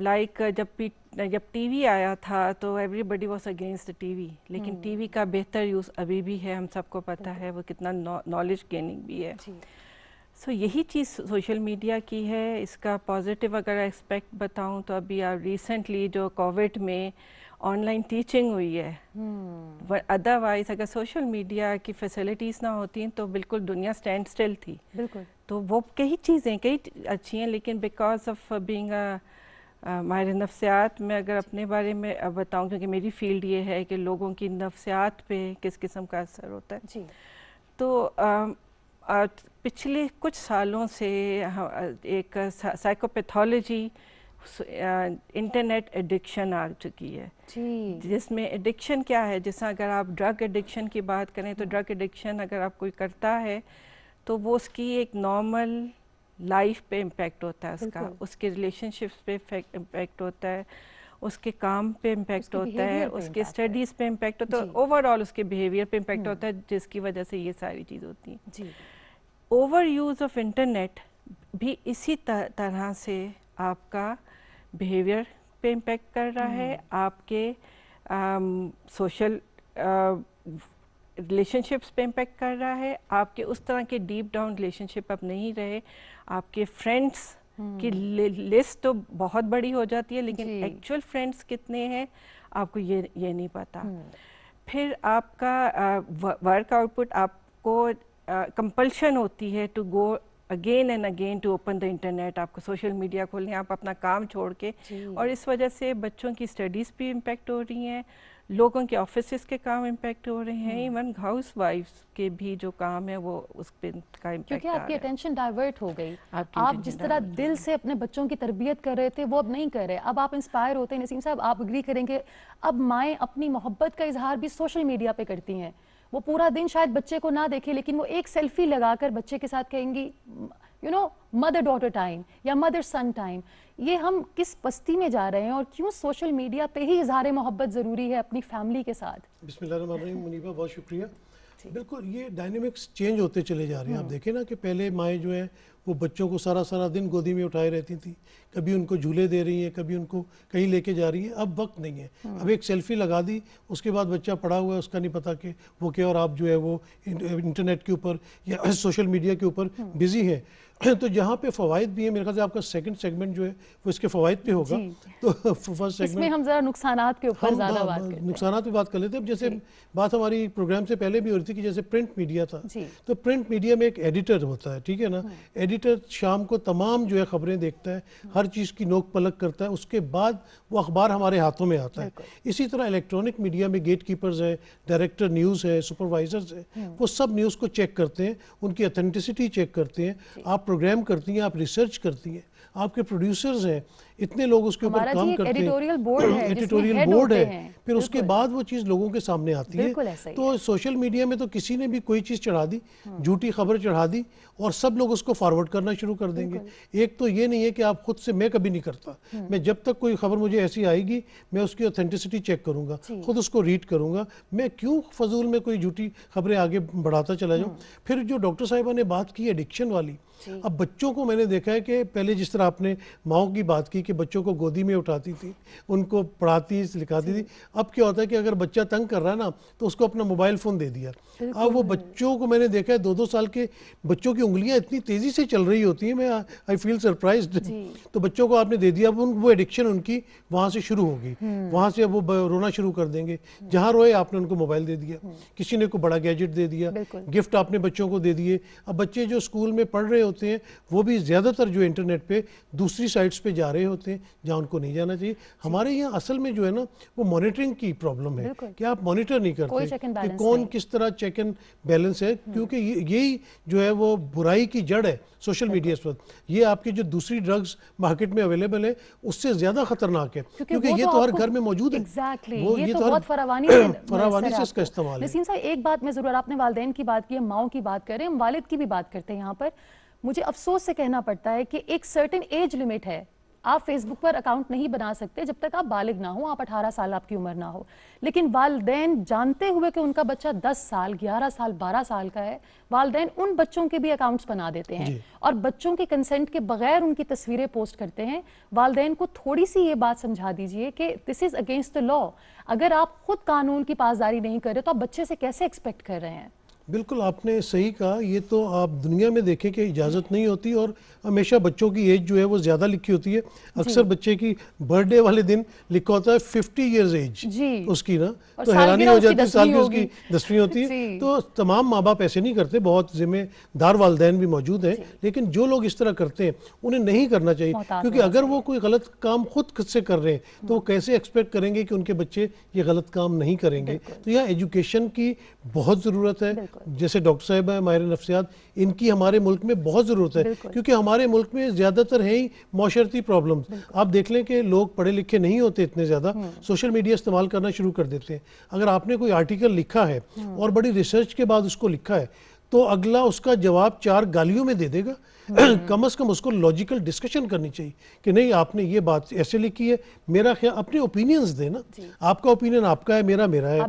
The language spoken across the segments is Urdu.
لائک جب ٹی وی آیا تھا تو everybody was against T V, لیکن ٹی وی کا بہتر یوز ابھی بھی ہے، ہم سب کو پتہ ہے وہ کتنا نالج گیننگ بھی ہے. سو یہی چیز سوشل میڈیا کی ہے. اس کا پازیٹیو اگر ایکسپیکٹ بتاؤں تو ابھی ریسنٹلی جو کووڈ میں آن لائن ٹیچنگ ہوئی ہے، ادروائز اگر سوشل میڈیا کی فیسلٹیز نہ ہوتی تو بالکل دنیا اسٹینڈ اسٹل تھی. بالکل. تو وہ کئی چیزیں کئی اچھی ہیں، لیکن بیکاز آف بینگ ماہر نفسیات میں اگر اپنے بارے میں بتاؤں، کیونکہ میری فیلڈ یہ ہے کہ لوگوں کی نفسیات پہ کس قسم کا اثر ہوتا ہے، تو پچھلے کچھ سالوں سے ایک سائیکوپیتھولوجی انٹرنیٹ ایڈکشن آ چکی ہے، جس میں ایڈکشن کیا ہے، جیسا اگر آپ ڈرگ ایڈکشن کی بات کریں تو ڈرگ ایڈکشن اگر آپ کوئی کرتا ہے تو وہ اس کی ایک نارمل لائف پہ امپیکٹ ہوتا ہے، اس کا اس کے ریلیشن شپس پہ امپیکٹ ہوتا ہے، اس کے کام پہ امپیکٹ ہوتا ہے، اس کے اسٹڈیز پہ امپیکٹ ہوتا ہے، اوور آل اس کے بیہیویئر پہ امپیکٹ ہوتا ہے، جس کی وجہ سے یہ ساری چیز ہوتی ہیں. اوور یوز آف انٹرنیٹ بھی اسی طرح سے آپ کا بیہیویئر پہ امپیکٹ کر رہا ہے، آپ کے سوشل ریلیشن شپس پہ امپیکٹ کر رہا ہے، آپ کے اس طرح کے ڈیپ ڈاؤن ریلیشن شپ اب نہیں رہے، آپ کے فرینڈس کی لسٹ تو بہت بڑی ہو جاتی ہے، لیکن ایکچوئل فرینڈس کتنے ہیں آپ کو یہ نہیں پتا. پھر آپ کا ورک آؤٹ پٹ، آپ کو کمپلشن ہوتی ہے to go again and again to open the internet, آپ کو سوشل میڈیا کھولنے، آپ اپنا کام چھوڑ کے، اور اس وجہ سے بچوں کی اسٹڈیز بھی امپیکٹ ہو رہی ہیں، لوگوں کے آفیسز کے کام امپیکٹ ہو رہے ہیں، ایون ہاؤس وائفز کے بھی جو کام ہے وہ اس پہ کا امپیکٹ، کیونکہ آپ کی اٹینشن ڈائیورٹ ہو گئی. آپ جس طرح دل سے اپنے بچوں کی تربیت کر رہے تھے وہ اب نہیں کر رہے. اب آپ انسپائر ہوتے ہیں. نسیم صاحب آپ اگری کریں گے اب مائیں اپنی محبت کا اظہار بھی سوشل میڈیا پہ کرتی ہیں. وہ پورا دن شاید بچے کو نہ دیکھے، لیکن وہ ایک سیلفی لگا کر بچے کے ساتھ کہیں گی مدر ڈاٹر ٹائم یا مدر سن ٹائم. یہ ہم کس پستی میں جا رہے ہیں، اور کیوں سوشل میڈیا پہ ہی اظہار محبت ضروری ہے اپنی فیملی کے ساتھ؟ بسم اللہ الرحمن الرحیم. منیبہ بہت شکریہ. بالکل یہ ڈائنامکس چینج ہوتے چلے جا رہے ہیں. آپ دیکھیں نا کہ پہلے مائیں جو ہیں وہ بچوں کو سارا دن گودی میں اٹھائے رہتی تھیں، کبھی ان کو جھولے دے رہی ہیں، کبھی ان کو کہیں لے کے جا رہی ہیں. اب وقت نہیں ہے. اب ایک سیلفی لگا دی، اس کے بعد بچہ پڑا ہوا ہے، اس کا نہیں پتا کہ وہ کیا، اور آپ جو ہے وہ انٹرنیٹ کے اوپر یا سوشل میڈیا کے اوپر بزی ہیں. تو جہاں پہ فوائد بھی ہیں، میرے خیال سے آپ کا سیکنڈ سیگمنٹ جو ہے وہ اس کے فوائد پہ ہوگا. تو فرسٹ اس میں ہم ذرا نقصانات کے اوپر زیادہ بات کرتے ہیں. نقصانات پہ بات کر لیتے ہیں. جیسے بات ہماری پروگرام سے پہلے بھی ہو رہی تھی کہ جیسے پرنٹ میڈیا تھا، تو پرنٹ میڈیا میں ایک ایڈیٹر ہوتا ہے، ٹھیک ہے نا. ایڈیٹر شام کو تمام جو ہے خبریں دیکھتا ہے، ہر چیز کی نوک پلک کرتا ہے، اس کے بعد وہ اخبار ہمارے ہاتھوں میں آتا ہے. اسی طرح الیکٹرانک میڈیا میں گیٹ کیپرز ہیں، ڈائریکٹر نیوز ہے، سپروائزرز ہیں، وہ سب نیوز کو چیک کرتے ہیں، ان کی اتھینٹسٹی چیک کرتے ہیں. آپ پروگرام کرتی ہیں، آپ ریسرچ کرتی ہیں، آپ کے پروڈیوسرز ہیں، اتنے لوگ اس کے اوپر کام کرتے ہیں، ایڈیٹوریل بورڈ ہے، پھر اس کے بعد وہ چیز لوگوں کے سامنے آتی ہے. تو سوشل میڈیا میں تو کسی نے بھی کوئی چیز چڑھا دی، جھوٹی خبر چڑھا دی، اور سب لوگ اس کو فارورڈ کرنا شروع کر دیں گے. ایک تو یہ نہیں ہے کہ آپ خود سے، میں کبھی نہیں کرتا، میں جب تک کوئی خبر مجھے ایسی آئے گی میں اس کی اوتھینٹسٹی چیک کروں گا، خود اس کو ریڈ کروں گا. میں کیوں فضول میں کوئی جھوٹی خبریں آگے بڑھاتا چلا جاؤں. پھر جو ڈاکٹر صاحبہ نے بات کی ایڈکشن والی، اب بچوں کو میں نے دیکھا ہے کہ پہلے جس طرح آپ نے ماؤں کی بات کی کہ بچوں کو گودی میں اٹھاتی تھی، ان کو پڑھاتی لکھاتی تھی. اب کیا ہوتا ہے کہ اگر بچہ تنگ کر رہا ہے نا تو اس کو اپنا موبائل فون دے دیا. اب وہ بچوں کو میں نے دیکھا ہے 2-2 سال کے بچوں کی انگلیاں اتنی تیزی سے چل رہی ہوتی ہیں، میں آئی فیل سرپرائزڈ. تو بچوں کو آپ نے دے دیا، اب وہ ایڈکشن ان کی وہاں سے شروع ہوگی، وہاں سے وہ رونا شروع کر دیں گے. جہاں روئے آپ نے ان کو موبائل دے دیا، کسی نے کوئی بڑا گیجٹ دے دیا، گفٹ آپ نے بچوں کو دے دیے. اب بچے جو اسکول میں پڑھ رہے ہوتے ہیں وہ بھی زیادہ تر جو انٹرنیٹ پہ دوسری سائٹس پہ جا رہے ہوتے ہیں جہاں ان کو نہیں جانا چاہیے. ہمارے یہاں اصل میں جو ہے نا وہ مانیٹرنگ کی پرابلم ہے کہ آپ مانیٹر نہیں کرتے کہ کون کس طرح چیک اینڈ بیلنس ہے. کیونکہ یہی جو ہے وہ برائی کی جڑ ہے سوشل میڈیا اس وقت. یہ آپ کی جو دوسری ڈرگز مارکیٹ میں اویلیبل ہے اس سے زیادہ خطرناک ہے، کیونکہ یہ تو ہر گھر میں موجود ہے. یہ تو بہت فراوانی سے اس کا استعمال ہے. نسیم صاحب ایک بات میں ضرور، آپ نے والدین کی بات کی ہے، ماؤں کی بات کر رہے ہیں، ہم والد کی بھی بات کرتے ہیں. یہاں پر مجھے افسوس سے کہنا پڑتا ہے کہ ایک سرٹن ایج لمٹ ہے آپ فیس بک پر اکاؤنٹ نہیں بنا سکتے جب تک آپ بالغ نہ ہو, آپ 18 سال آپ کی عمر نہ ہو. لیکن والدین جانتے ہوئے کہ ان کا بچہ 10 سال 11 سال 12 سال کا ہے, والدین ان بچوں کے بھی اکاؤنٹس بنا دیتے ہیں اور بچوں کے کنسنٹ کے بغیر ان کی تصویریں پوسٹ کرتے ہیں. والدین کو تھوڑی سی یہ بات سمجھا دیجئے کہ دس از اگینسٹ دا لا. اگر آپ خود قانون کی پاسداری نہیں کر رہے تو آپ بچے سے کیسے ایکسپیکٹ کر رہے ہیں؟ بالکل آپ نے صحیح کہا. یہ تو آپ دنیا میں دیکھیں کہ اجازت نہیں ہوتی, اور ہمیشہ بچوں کی ایج جو ہے وہ زیادہ لکھی ہوتی ہے. اکثر بچے کی برتھ ڈے والے دن لکھا ہوتا ہے 50 ایئرز ایج اس کی نا, تو حیرانی ہو جاتی ہے, سال کی اس کی 10ویں ہوتی ہے. تو تمام ماں باپ ایسے نہیں کرتے, بہت ذمہ دار والدین بھی موجود ہیں, لیکن جو لوگ اس طرح کرتے ہیں انہیں نہیں کرنا چاہیے, کیونکہ اگر وہ کوئی غلط کام خود سے کر رہے ہیں تو وہ کیسے ایکسپیکٹ کریں گے کہ ان کے بچے یہ غلط کام نہیں کریں گے. تو یہاں ایجوکیشن کی بہت ضرورت ہے. جیسے ڈاکٹر صاحب ہیں ماہر نفسیات, ان کی ہمارے ملک میں بہت ضرورت ہے, کیونکہ ہمارے ملک میں زیادہ تر ہیں ہی معاشرتی پرابلمز. آپ دیکھ لیں کہ لوگ پڑھے لکھے نہیں ہوتے اتنے زیادہ, سوشل میڈیا استعمال کرنا شروع کر دیتے ہیں. اگر آپ نے کوئی آرٹیکل لکھا ہے اور بڑی ریسرچ کے بعد اس کو لکھا ہے تو اگلا اس کا جواب 4 گالیوں میں دے دے گا. کم از کم اس کو لاجیکل ڈسکشن کرنی چاہیے کہ نہیں آپ نے یہ بات ایسے لکھی ہے, میرا خیال اپنے اوپینینز دے نا. آپ کا اوپینین آپ کا ہے, میرا ہے,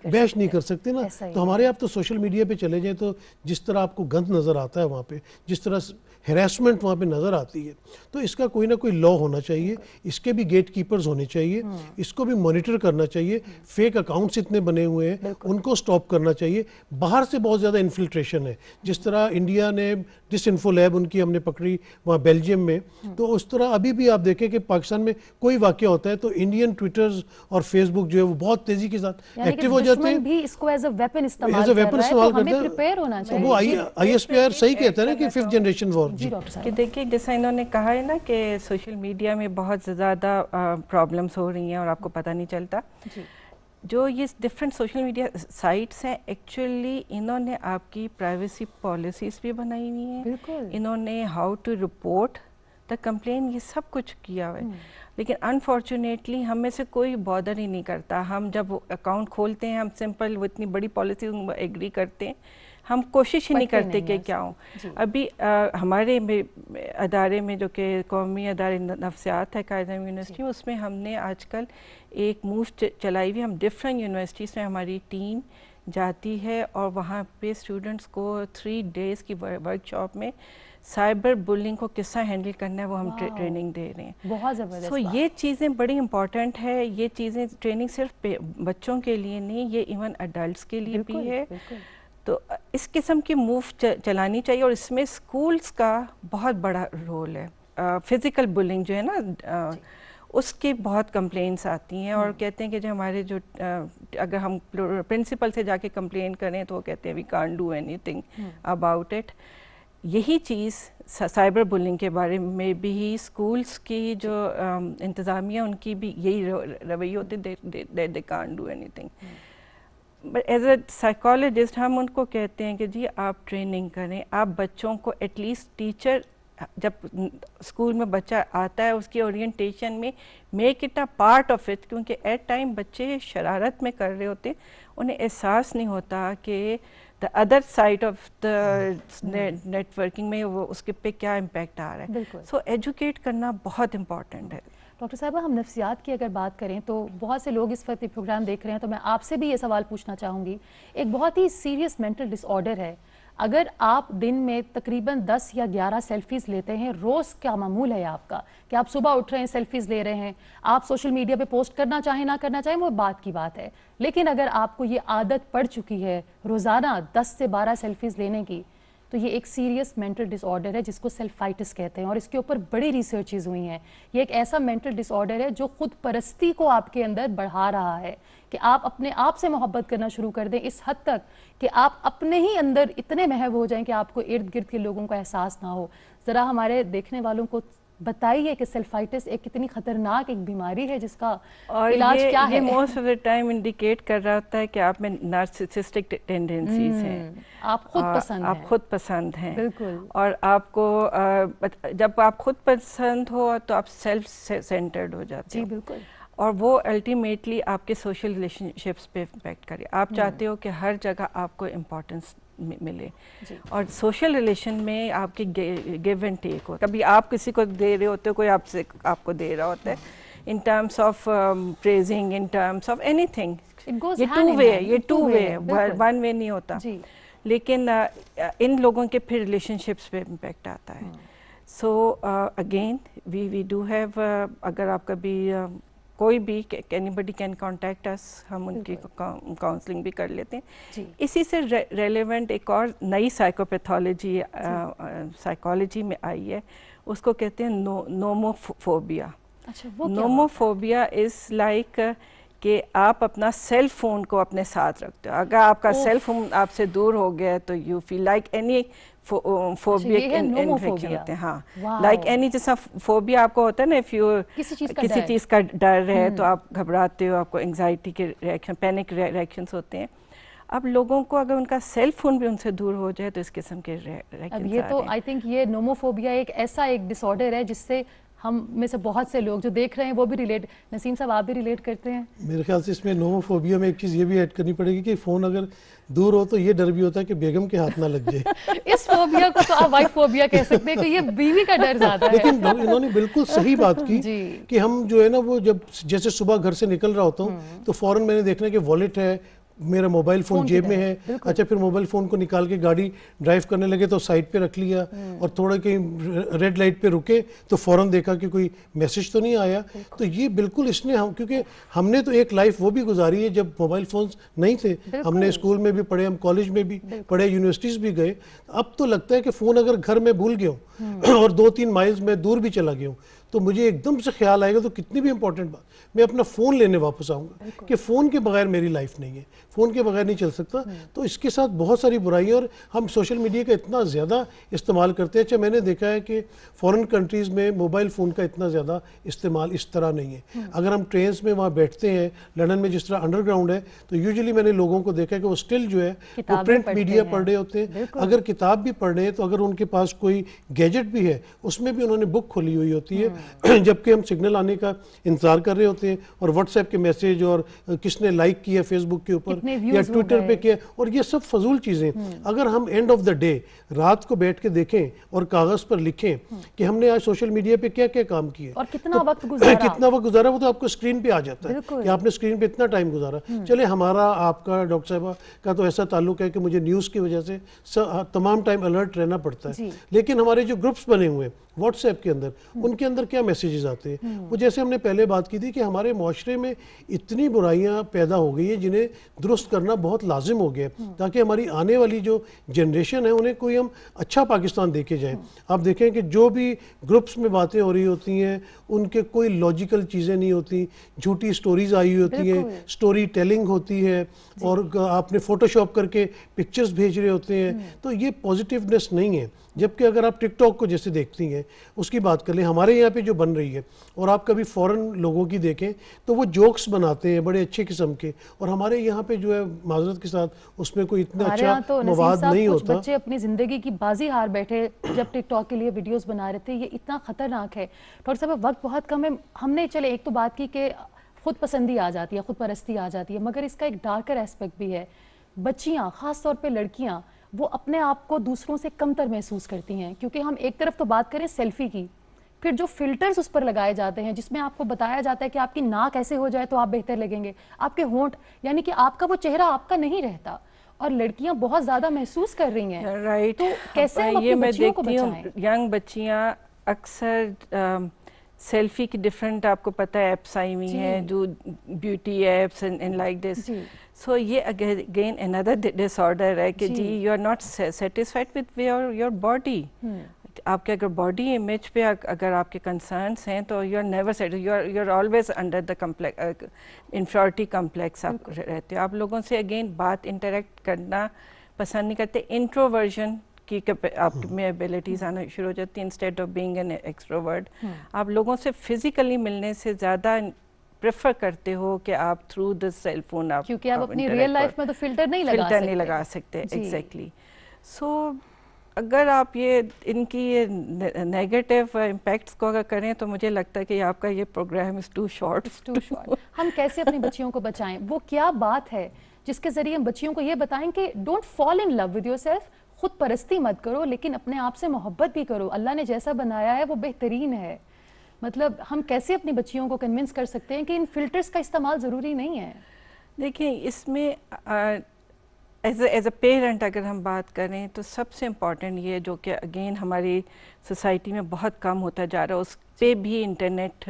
بیش نہیں کر سکتے نا. تو ہمارے آپ تو سوشل میڈیا پہ چلے جائیں تو جس طرح آپ کو گند نظر آتا ہے وہاں پہ, جس طرح ہیراسمنٹ وہاں پہ نظر آتی ہے, تو اس کا کوئی نہ کوئی لا ہونا چاہیے. اس کے بھی گیٹ کیپرز ہونے چاہیے, اس کو بھی مانیٹر کرنا چاہیے. فیک اکاؤنٹس اتنے بنے ہوئے ہیں ان کو سٹاپ کرنا چاہیے. باہر سے بہت زیادہ انفلٹریشن ہے, جس طرح انڈیا نے ڈس انفو لیب ان کی ہم نے پکڑی وہاں بیلجیم میں, تو اس طرح ابھی بھی آپ دیکھیں کہ پاکستان میں کوئی واقعہ ہوتا ہے تو انڈین ٹویٹرز اور فیس بک جو ہے وہ بہت تیزی کے ساتھ ایکٹیو ہو جاتے ہیں. بھی اس کو ایز اے ویپن استعمال کرتے ہیں. وہ آئی ایس پی آر صحیح کہتا ہے نا کہ 5th جنریشن وار. کہ دیکھیں جیسا انہوں نے کہا ہے نا کہ سوشل میڈیا میں بہت زیادہ پرابلمس ہو رہی ہیں اور آپ کو پتہ نہیں چلتا. جو یہ ڈفرینٹ سوشل میڈیا سائٹس ہیں, ایکچولی انہوں نے آپ کی پرائیویسی پالیسیز بھی بنائی ہوئی ہیں, انہوں نے how to report the complain, یہ سب کچھ کیا ہوا ہے. لیکن انفارچونیٹلی ہم میں سے کوئی بادر ہی نہیں کرتا. ہم جب اکاؤنٹ کھولتے ہیں ہم سمپل وہ اتنی بڑی پالیسیز ایگری کرتے ہیں, ہم کوشش ہی نہیں کرتے کہ کیا ہوں. ابھی ہمارے ادارے میں جو کہ قومی ادارے نفسیات ہے قائد اعظم یونیورسٹی, اس میں ہم نے آج کل ایک موو چلائی ہوئی. ہم ڈفرینٹ یونیورسٹیز میں ہماری ٹیم جاتی ہے اور وہاں پہ اسٹوڈنٹس کو 3 days کی ورک شاپ میں سائبر بلنگ کو کس طرح ہینڈل کرنا ہے وہ ہم ٹریننگ دے رہے ہیں. بہت زبردست. سو یہ چیزیں بڑی امپورٹنٹ ہے. یہ چیزیں ٹریننگ صرف بچوں کے لیے نہیں, یہ ایون ایڈلٹس کے لیے بھی ہے. تو اس قسم کی موو چلانی چاہیے, اور اس میں اسکولس کا بہت بڑا رول ہے. فزیکل بلنگ جو ہے نا, اس کی بہت کمپلینٹس آتی ہیں اور کہتے ہیں کہ جو ہمارے جو اگر ہم پرنسپل سے جا کے کمپلین کریں تو وہ کہتے ہیں we can't do anything about it. یہی چیز سائبر بلنگ کے بارے میں بھی اسکولس کی جو انتظامیہ ان کی بھی یہی رویہ ہوتے they can't do any thing. But as a psychologist ہم ان کو کہتے ہیں کہ جی آپ ٹریننگ کریں, آپ بچوں کو ایٹ لیسٹ ٹیچر جب اسکول میں بچہ آتا ہے اس کی اورینٹیشن میں make it a part of it, کیونکہ ایٹ ٹائم بچے شرارت میں کر رہے ہوتے, انہیں احساس نہیں ہوتا کہ the other side of the networking میں وہ اس کے پہ کیا امپیکٹ آ رہا ہے. سو ایجوکیٹ کرنا بہت امپورٹنٹ ہے. ڈاکٹر صاحبہ, ہم نفسیات کی اگر بات کریں تو بہت سے لوگ اس وقت پروگرام دیکھ رہے ہیں, تو میں آپ سے بھی یہ سوال پوچھنا چاہوں گی. ایک بہت ہی سیریس مینٹل ڈس آرڈر ہے. اگر آپ دن میں تقریباً 10 یا 11 سیلفیز لیتے ہیں, روز کیا معمول ہے آپ کا کہ آپ صبح اٹھ رہے ہیں سیلفیز لے رہے ہیں, آپ سوشل میڈیا پہ پوسٹ کرنا چاہیں نہ کرنا چاہیں وہ بات کی بات ہے, لیکن اگر آپ کو یہ عادت پڑ چکی ہے روزانہ 10 سے 12 سیلفیز لینے کی, تو یہ ایک سیریس مینٹل ڈس آرڈر ہے جس کو سیلفائٹس کہتے ہیں, اور اس کے اوپر بڑی ریسرچز ہوئی ہیں. یہ ایک ایسا مینٹل ڈس آرڈر ہے جو خود پرستی کو آپ کے اندر بڑھا رہا ہے کہ آپ اپنے آپ سے محبت کرنا شروع کر دیں اس حد تک کہ آپ اپنے ہی اندر اتنے محو ہو جائیں کہ آپ کو ارد گرد کے لوگوں کا احساس نہ ہو. ذرا ہمارے دیکھنے والوں کو بتائیے کہ سیلفائٹس ایک کتنی خطرناک ایک بیماری ہے جس کا علاج کیا ہے. یہ most of the time indicate کر رہا ہوتا ہے کہ آپ میں نارسسسٹک ٹینڈنسیز ہیں, آپ خود پسند ہیں, آپ خود پسند ہیں. بالکل. اور آپ کو جب آپ خود پسند ہو تو آپ سیلف سینٹرڈ ہو جاتے ہیں. جی بالکل. اور وہ الٹیمیٹلی آپ کے سوشل ریلیشن شپس پہ امپیکٹ کرے. آپ چاہتے ہو کہ ہر جگہ آپ کو امپورٹنس ملے. اور سوشل ریلیشن میں آپ کے گیو اینڈ ٹیک ہو, کبھی آپ کسی کو دے رہے ہوتے ہو, کوئی آپ کو دے رہا ہوتا ہے, in terms of praising, in terms of any thing. یہ ٹو وے ہے, ون وے نہیں ہوتا. لیکن ان لوگوں کے پھر ریلیشن شپس پہ امپیکٹ آتا ہے. So again we do have, اگر آپ کبھی کوئی بھی anybody can contact us, ہم ان کی کاؤنسلنگ بھی کر لیتے ہیں. اسی سے ریلیونٹ ایک اور نئی سائیکوپیتھولوجی سائیکالوجی میں آئی ہے, اس کو کہتے ہیں نوموفوبیا. نوموفوبیا از لائک کہ آپ اپنا سیل فون کو اپنے ساتھ رکھتے ہو. اگر آپ کا سیل فون آپ سے دور ہو گیا تو you feel like any phobia infection ہوتے ہیں. ہاں, لائک اینی, جیسا فوبیا آپ کو ہوتا ہے نا, اف یو کسی چیز کا ڈر ہے تو آپ گھبراتے ہو, آپ کو انگزائٹی کے ریئیکشن, پینک ریئیکشنس ہوتے ہیں. اب لوگوں کو اگر ان کا سیل فون بھی ان سے دور ہو جائے تو اس قسم کے ریئیکشنس. اب یہ تو آئی تھنک یہ نوموفوبیا ایک ایسا ایک ڈس آرڈر ہے جس سے ہم میں سے بہت سے لوگ جو دیکھ رہے ہیں وہ بھی ریلیٹ, نسیم صاحب آپ بھی ریلیٹ کرتے ہیں؟ میرے خیال سے اس میں نوموفوبیا میں ایک چیز یہ بھی ایڈ کرنی پڑے گی کہ فون اگر دور ہو تو یہ ڈر بھی ہوتا ہے کہ بیگم کے ہاتھ نہ لگ جائے. اس فوبیا کو تو آپ وائف فوبیا کہہ سکتے ہیں کہ یہ بیوی کا ڈر زیادہ ہے. لیکن انہوں نے بالکل صحیح بات کی کہ ہم جو ہے نا وہ جب جیسے صبح گھر سے نکل رہا ہوتا ہوں تو فوراً میں نے دیکھنا کہ والیٹ ہے, میرا موبائل فون جیب میں ہے. اچھا, پھر موبائل فون کو نکال کے گاڑی ڈرائیو کرنے لگے تو سائڈ پہ رکھ لیا, اور تھوڑا کہیں ریڈ لائٹ پہ رکے تو فوراً دیکھا کہ کوئی میسج تو نہیں آیا. تو یہ بالکل اس نے کیونکہ ہم نے تو ایک لائف وہ بھی گزاری ہے جب موبائل فونز نہیں تھے. ہم نے اسکول میں بھی پڑھے, ہم کالج میں بھی پڑھے, یونیورسٹیز بھی گئے. اب تو لگتا ہے کہ فون اگر گھر میں بھول گیا ہوں اور 2-3 مائلز میں دور بھی چلا گیا ہوں تو مجھے ایک دم سے خیال آئے گا تو کتنی بھی امپورٹنٹ بات, میں اپنا فون لینے واپس آؤں گا کہ فون کے بغیر میری لائف نہیں ہے, فون کے بغیر نہیں چل سکتا. تو اس کے ساتھ بہت ساری برائیاں, اور ہم سوشل میڈیا کا اتنا زیادہ استعمال کرتے ہیں. اچھا, میں نے دیکھا ہے کہ فورن کنٹریز میں موبائل فون کا اتنا زیادہ استعمال اس طرح نہیں ہے. اگر ہم ٹرینز میں وہاں بیٹھتے ہیں, لندن میں جس طرح انڈر گراؤنڈ ہے, تو یوزلی میں نے لوگوں کو دیکھا کہ وہ اسٹل جو ہے وہ پرنٹ میڈیا پڑھ رہے ہوتے ہیں. اگر کتاب بھی پڑھ رہے ہیں تو اگر ان کے پاس کوئی گیجٹ بھی ہے اس میں بھی انہوں نے بک کھولی ہوئی ہوتی ہے, جبکہ ہم سگنل آنے کا انتظار کر رہے ہوتے ہیں, اور واٹس ایپ کے میسیج اور کس نے لائک کیا فیس بک کے اوپر یا ٹویٹر پہ کیا, اور یہ سب فضول چیزیں. اگر ہم اینڈ آف دا ڈے رات کو بیٹھ کے دیکھیں اور کاغذ پر لکھیں کہ ہم نے آج سوشل میڈیا پہ کیا کیا کام کیے اور کتنا وقت گزارا, وہ تو آپ کو اسکرین پہ آ جاتا ہے کہ آپ نے اسکرین پہ اتنا ٹائم گزارا. چلے, ہمارا آپ کا ڈاکٹر صاحبہ کا تو ایسا تعلق ہے کہ مجھے نیوز کی وجہ سے تمام ٹائم الرٹ رہنا پڑتا ہے, لیکن ہمارے جو گروپس بنے ہوئے ہیں واٹس ایپ کے اندر, ان کے اندر کیا میسیجز آتے ہیں. وہ جیسے ہم نے پہلے بات کی تھی کہ ہمارے معاشرے میں اتنی برائیاں پیدا ہو گئی ہیں جنہیں درست کرنا بہت لازم ہو گیا تاکہ ہماری آنے والی جو جنریشن ہے انہیں کوئی ہم اچھا پاکستان دے کے جائیں. آپ دیکھیں کہ جو بھی گروپس میں باتیں ہو رہی ہوتی ہیں ان کے کوئی لاجیکل چیزیں نہیں ہوتی, جھوٹی سٹوریز آئی ہوتی ہیں, سٹوری ٹیلنگ ہوتی ہے, اور آپ نے فوٹو شاپ کر کے پکچرز بھیج رہے ہوتے ہیں. تو یہ پازیٹیونیس نہیں ہے. جبکہ اگر آپ ٹک ٹاک کو جیسے دیکھتی ہیں اس کی بات کر لیں, ہمارے یہاں پہ جو بن رہی ہے, اور آپ کبھی فورن لوگوں کی دیکھیں تو وہ جوکس بناتے ہیں بڑے اچھے قسم کے, اور ہمارے یہاں پہ جو ہے معذرت کے ساتھ اس میں کوئی اتنا اچھا مواد نہیں ہوتا. بچے اپنی زندگی کی بازی ہار بیٹھے جب ٹک ٹاک کے لیے ویڈیوز بنا رہے تھے. یہ اتنا خطرناک ہے. ڈاکٹر صاحب وقت بہت کم ہے, ہم نے چلے ایک تو بات کی کہ خود پسندی آ جاتی ہے, خود پرستی آ جاتی ہے, مگر اس کا ایک ڈارکر ایسپیکٹ بھی ہے. بچیاں, خاص طور پہ لڑکیاں, وہ اپنے آپ کو دوسروں سے کمتر محسوس کرتی ہیں, کیونکہ ہم ایک طرف تو بات کریں سیلفی کی, پھر جو فلٹرز اس پر لگائے جاتے ہیں جس میں آپ کو بتایا جاتا ہے کہ آپ کی ناک ایسے ہو جائے تو آپ بہتر لگیں گے, آپ کے ہونٹ, یعنی کہ آپ کا وہ چہرہ آپ کا نہیں رہتا, اور لڑکیاں بہت زیادہ محسوس کر رہی ہیں. رائٹ, تو کیسے ہم اپنی بچیوں کو بچائیں؟ ینگ بچیاں اکثر سیلفی کی ڈفرنٹ آپ کو پتہ ہے ایپس آئی ہوئی ہیں, جو beauty apps and like this. So یہ اگین another disorder ہے کہ جی you are not satisfied with your body. آپ کے اگر باڈی امیج پہ اگر آپ کے کنسرنس ہیں تو you are never satisfied, you are always under the inferiority complex آپ رہتے ہو. آپ لوگوں سے اگین بات انٹریکٹ کرنا پسند نہیں کرتے. انٹروورژن کی آپ میں ایبلٹیز آنا شروع ہو جاتی ہیں instead of being an extrovert. آپ لوگوں سے فزیکلی ملنے سے زیادہ پریفر کرتے ہو کہ آپ تھرو دا سیل فون, آپ کیونکہ آپ اپنی ریئل لائف میں تو فلٹر نہیں لگا سکتے. ایگزیکٹلی. سو اگر آپ یہ ان کی نیگیٹو امپیکٹس کو اگر کریں تو مجھے لگتا ہے کہ آپ کا یہ پروگرام از ٹو شارٹ. ہم کیسے اپنی بچیوں کو بچائیں؟ وہ کیا بات ہے جس کے ذریعے ہم بچیوں کو یہ بتائیں کہ don't fall in love with yourself, خود پرستی مت کرو لیکن اپنے آپ سے محبت بھی کرو، اللہ نے جیسا بنایا ہے وہ بہترین ہے. مطلب ہم کیسے اپنی بچیوں کو کنونس کر سکتے ہیں کہ ان فلٹرز کا استعمال ضروری نہیں ہے؟ دیکھیں اس میں ایز اے پیرنٹ اگر ہم بات کریں تو سب سے امپورٹنٹ یہ جو کہ اگین ہماری سوسائٹی میں بہت کم ہوتا جا رہا ہے، اس پہ بھی انٹرنیٹ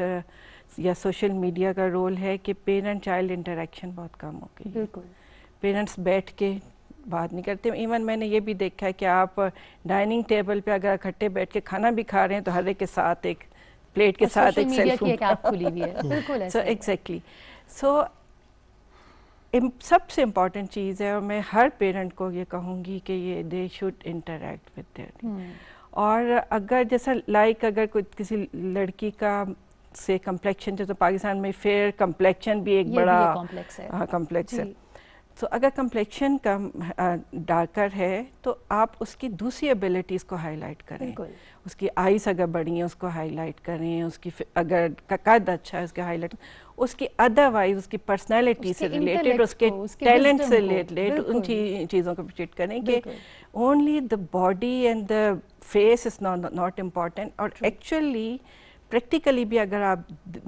یا سوشل میڈیا کا رول ہے کہ پیرنٹ چائلڈ انٹریکشن بہت کم ہو گئی. بالکل پیرنٹس بیٹھ کے بات نہیں کرتے. ایون میں نے یہ بھی دیکھا ہے کہ آپ ڈائننگ ٹیبل پہ اگر اکٹھے بیٹھ کے کھانا بھی کھا رہے ہیں تو ہر ایک کے ساتھ ایک پلیٹ کے ساتھ ایک سیل فون. بالکل سو ایگزیکٹلی. سو سب سے امپورٹنٹ چیز ہے اور میں ہر پیرنٹ کو یہ کہوں گی کہ یہ they should interact with there. اور اگر جیسا اگر کوئی کسی لڑکی کا سے کمپلیکشن، جیسے پاکستان میں فیئر کمپلیکشن بھی ایک بڑا کمپلیکس ہے، تو اگر کمپلیکشن کا ڈارکر ہے تو آپ اس کی دوسری ایبلٹیز کو ہائی لائٹ کریں. اس کی آئیز اگر بڑی ہیں اس کو ہائی لائٹ کریں، اس کی اگر قد اچھا ہے اس کے ہائی لائٹ، اس کی ادروائز اس کی پرسنالٹی سے ریلیٹڈ، اس کے ٹیلنٹ سے ریلیٹڈ ان چیزوں کو اپریشیٹ کریں کہ only the body and the face is not important. اور ایکچولی پریکٹیکلی بھی اگر آپ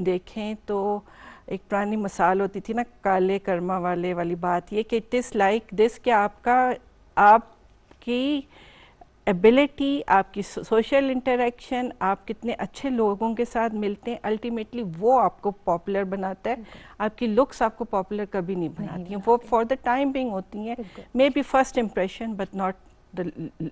دیکھیں تو ایک پرانی مثال ہوتی تھی نا کالے کرما والے والی بات، یہ کہ اٹ از لائک دس کہ آپ کی ایبلٹی، آپ کی سوشل انٹریکشن، آپ کتنے اچھے لوگوں کے ساتھ ملتے ہیں، الٹیمیٹلی وہ آپ کو پاپولر بناتا ہے. آپ کی لکس آپ کو پاپولر کبھی نہیں بناتی ہیں، وہ فار دا ٹائم بینگ ہوتی ہیں، may be first impression but not the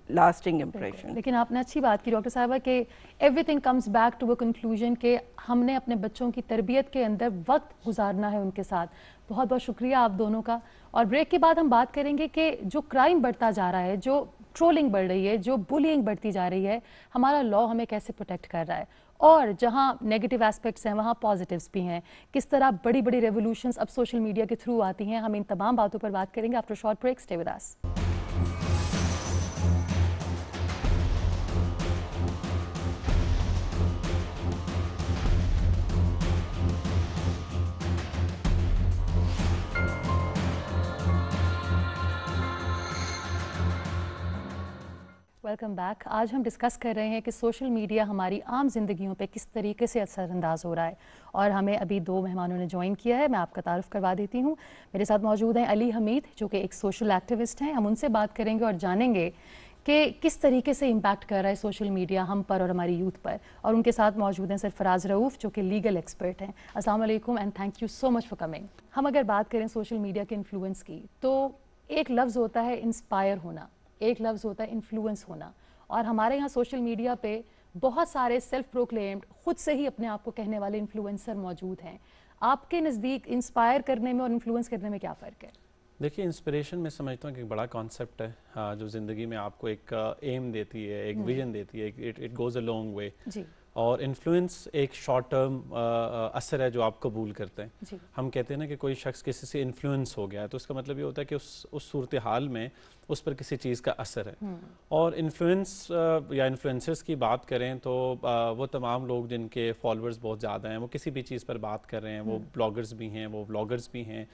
lasting impression. لیکن آپ نے اچھی بات کی ڈاکٹر صاحبہ کہ everything comes back to a conclusion کہ ہم نے اپنے بچوں کی تربیت کے اندر وقت گزارنا ہے ان کے ساتھ. بہت بہت شکریہ آپ دونوں کا. اور بریک کے بعد ہم بات کریں گے کہ جو کرائم بڑھتا جا رہا ہے، جو ٹرولنگ بڑھ رہی ہے، جو بلینگ بڑھتی جا رہی ہے، ہمارا لا ہمیں کیسے پروٹیکٹ کر رہا ہے، اور جہاں نیگیٹو ایسپیکٹس ہیں وہاں پازیٹیوز بھی ہیں، کس طرح بڑی بڑی ریولوشنز اب سوشل میڈیا کے تھرو آتی ہیں. ہم ان تمام باتوں پر بات کریں گے after short break. Stay with us. Welcome back. آج ہم ڈسکس کر رہے ہیں کہ سوشل میڈیا ہماری عام زندگیوں پہ کس طریقے سے اثر انداز ہو رہا ہے، اور ہمیں ابھی دو مہمانوں نے جوائن کیا ہے. میں آپ کا تعارف کروا دیتی ہوں. میرے ساتھ موجود ہیں علی حمید جو کہ ایک سوشل ایکٹیوسٹ ہیں. ہم ان سے بات کریں گے اور جانیں گے کہ کس طریقے سے امپیکٹ کر رہا ہے سوشل میڈیا ہم پر اور ہماری یوتھ پر. اور ان کے ساتھ موجود ہیں سرفراز رؤوف جو کہ لیگل ایکسپرٹ ہیں. السلام علیکم and thank you so much for coming. ہم اگر بات کریں سوشل میڈیا کے انفلوئنس کی تو ایک لفظ ہوتا ہے انسپائر ہونا، ایک لفظ ہوتا ہے انفلوئنس ہونا. اور ہمارے یہاں سوشل میڈیا پہ بہت سارے سیلف پروکلیمڈ خود سے ہی اپنے آپ کو کہنے والے انفلوئنسر موجود ہیں. آپ کے نزدیک انسپائر کرنے میں اور انفلوئنس کرنے میں کیا فرق ہے؟ دیکھیے انسپریشن میں سمجھتا ہوں کہ ایک بڑا کانسیپٹ ہے جو زندگی میں آپ کو ایک ایم دیتی ہے، ایک ویژن دیتی ہے، it goes a long way. اور انفلوئنس ایک شارٹ ٹرم اثر ہے جو آپ قبول کرتے ہیں. ہم کہتے ہیں نا کہ کوئی شخص کسی سے انفلوئنس ہو گیا ہے تو اس کا مطلب یہ ہوتا ہے کہ اس صورتحال میں اس پر کسی چیز کا اثر ہے. اور انفلوئنس یا انفلوئنسرز کی بات کریں تو وہ تمام لوگ جن کے فالوورز بہت زیادہ ہیں، وہ کسی بھی چیز پر بات کر رہے ہیں، وہ بلاگرز بھی ہیں، وہ ولاگرز بھی ہیں.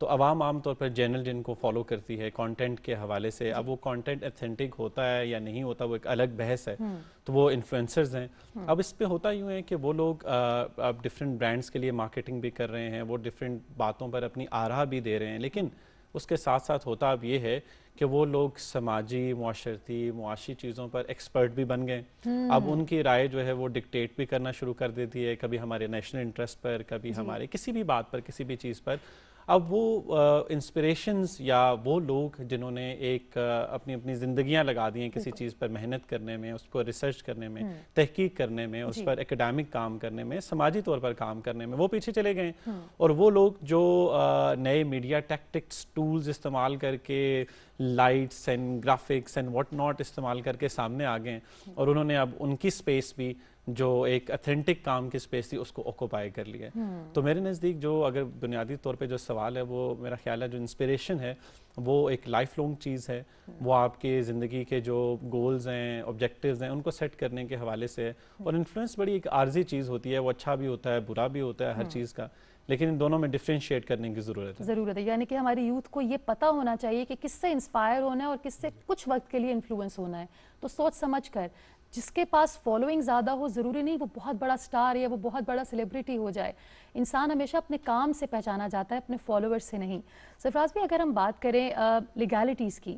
تو عوام عام طور پر جنرل جن کو فالو کرتی ہے کانٹینٹ کے حوالے سے، اب وہ کانٹینٹ ایتھینٹک ہوتا ہے یا نہیں ہوتا وہ ایک الگ بحث ہے. تو وہ انفلوئنسرز ہیں. اب اس پہ ہوتا یوں ہے کہ وہ لوگ اب ڈفرینٹ برانڈس کے لیے مارکیٹنگ بھی کر رہے ہیں، وہ ڈفرینٹ باتوں پر اپنی آراء بھی دے رہے ہیں، لیکن اس کے ساتھ ساتھ ہوتا اب یہ ہے کہ وہ لوگ سماجی، معاشرتی، معاشی چیزوں پر ایکسپرٹ بھی بن گئے. اب ان کی رائے جو ہے وہ ڈکٹیٹ بھی کرنا شروع کر دیتی ہے، کبھی ہمارے نیشنل انٹرسٹ پر، کبھی ہمارے کسی بھی بات پر، کسی بھی چیز پر. اب وہ انسپریشنز یا وہ لوگ جنہوں نے ایک اپنی زندگیاں لگا دی ہیں کسی چیز پر محنت کرنے میں، اس کو ریسرچ کرنے میں، تحقیق کرنے میں، اس پر اکیڈیمک کام کرنے میں، سماجی طور پر کام کرنے میں، وہ پیچھے چلے گئے. اور وہ لوگ جو نئے میڈیا ٹیکٹکس، ٹولز استعمال کر کے، lights and graphics and what not استعمال کر کے سامنے آ گئے، اور انہوں نے اب ان کی سپیس بھی جو ایک اتھینٹک کام کی اسپیس تھی اس کو آکوپائی کر لیا ہے. تو میرے نزدیک جو اگر بنیادی طور پہ جو سوال ہے وہ میرا خیال ہے جو انسپریشن ہے وہ ایک لائف لانگ چیز ہے, وہ آپ کے زندگی کے جو گولز ہیں, آبجیکٹیوز ہیں, ان کو سیٹ کرنے کے حوالے سے ہے. اور انفلوئنس بڑی ایک عارضی چیز ہوتی ہے, وہ اچھا بھی ہوتا ہے برا بھی ہوتا ہے ہر چیز کا, لیکن ان دونوں میں ڈفرینشیٹ کرنے کی ضرورت ہے. یعنی کہ ہماری یوتھ کو یہ پتہ ہونا چاہیے کہ کس سے انسپائر ہونا ہے اور کس سے کچھ وقت کے لیے انفلوئنس ہونا ہے. تو سوچ سمجھ کر, جس کے پاس فالوئنگ زیادہ ہو, ضروری نہیں وہ بہت بڑا سٹار یا وہ بہت بڑا سیلیبریٹی ہو جائے. انسان ہمیشہ اپنے کام سے پہچانا جاتا ہے, اپنے فالوورز سے نہیں. سرفراز بھی اگر ہم بات کریں لیگالٹیز کی,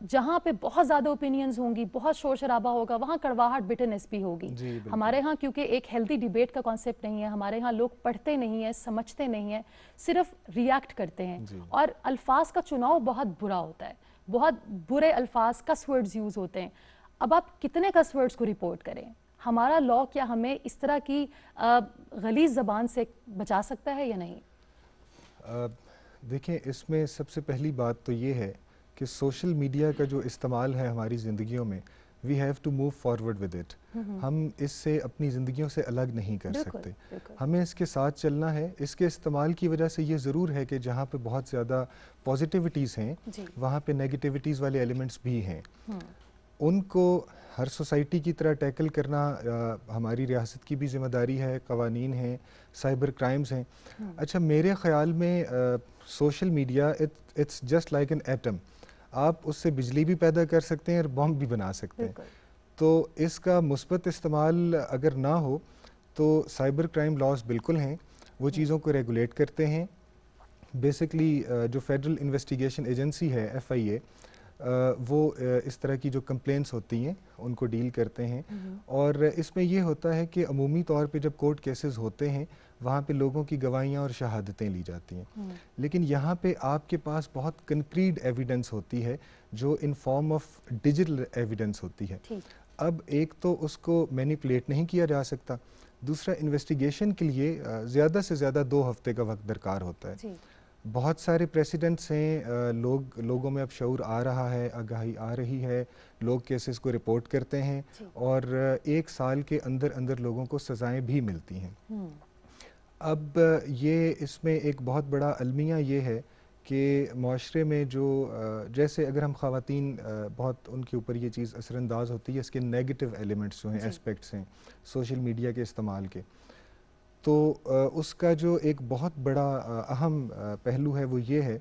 جہاں پہ بہت زیادہ اوپینینز ہوں گی, بہت شور شرابہ ہوگا, وہاں کڑواہٹ بٹرنس بھی ہوگی. ہمارے ہاں کیونکہ ایک ہیلدی ڈیبیٹ کا کانسیپٹ نہیں ہے, ہمارے ہاں لوگ پڑھتے نہیں ہیں, سمجھتے نہیں ہیں, صرف ریاکٹ کرتے ہیں. اور الفاظ کا چناؤ بہت برا ہوتا ہے, بہت برے الفاظ کس ورڈز یوز ہوتے ہیں. اب آپ کتنے کس ورڈز کو رپورٹ کریں؟ ہمارا لا کیا ہمیں اس طرح کی غلیظ زبان سے بچا سکتا ہے یا نہیں؟ دیکھیں, اس میں سب سے پہلی بات تو یہ ہے کہ سوشل میڈیا کا جو استعمال ہے ہماری زندگیوں میں, we have to move forward with it. ہم اس سے اپنی زندگیوں سے الگ نہیں کر سکتے, ہمیں اس کے ساتھ چلنا ہے. اس کے استعمال کی وجہ سے یہ ضرور ہے کہ جہاں پہ بہت زیادہ پازیٹیوٹیز ہیں وہاں پہ نیگیٹیوٹیز والے ایلیمنٹس بھی ہیں. ان کو ہر سوسائٹی کی طرح ٹیکل کرنا ہماری ریاست کی بھی ذمہ داری ہے, قوانین ہیں, سائبر کرائمز ہیں. اچھا, میرے خیال میں social media it's just like an atom. آپ اس سے بجلی بھی پیدا کر سکتے ہیں اور بم بھی بنا سکتے ہیں. تو اس کا مثبت استعمال اگر نہ ہو تو سائبر کرائم لاز بالکل ہیں, وہ چیزوں کو ریگولیٹ کرتے ہیں. بیسکلی جو فیڈرل انویسٹیگیشن ایجنسی ہے FIA, وہ اس طرح کی جو کمپلینٹس ہوتی ہیں ان کو ڈیل کرتے ہیں. اور اس میں یہ ہوتا ہے کہ عمومی طور پہ جب کورٹ کیسز ہوتے ہیں وہاں پہ لوگوں کی گواہیاں اور شہادتیں لی جاتی ہیں, لیکن یہاں پہ آپ کے پاس بہت کنکریٹ ایویڈنس ہوتی ہے جو in form of digital evidence ہوتی ہے. اب ایک تو اس کو مینیپولیٹ نہیں کیا جا سکتا, دوسرا انویسٹیگیشن کے لیے زیادہ سے زیادہ 2 ہفتے کا وقت درکار ہوتا ہے. بہت سارے پریسیڈنٹس ہیں, لوگوں میں اب شعور آ رہا ہے, آگاہی آ رہی ہے, لوگ کیسز کو رپورٹ کرتے ہیں اور 1 سال کے اندر اندر لوگوں کو سزائیں بھی ملتی ہیں. اب یہ اس میں ایک بہت بڑا المیہ یہ ہے کہ معاشرے میں جو جیسے اگر ہم خواتین بہت ان کے اوپر یہ چیز اثر انداز ہوتی ہے, اس کے نیگیٹو ایلیمنٹس جو ہیں, اسپیکٹس ہیں سوشل میڈیا کے استعمال کے, تو اس کا جو ایک بہت بڑا اہم پہلو ہے وہ یہ ہے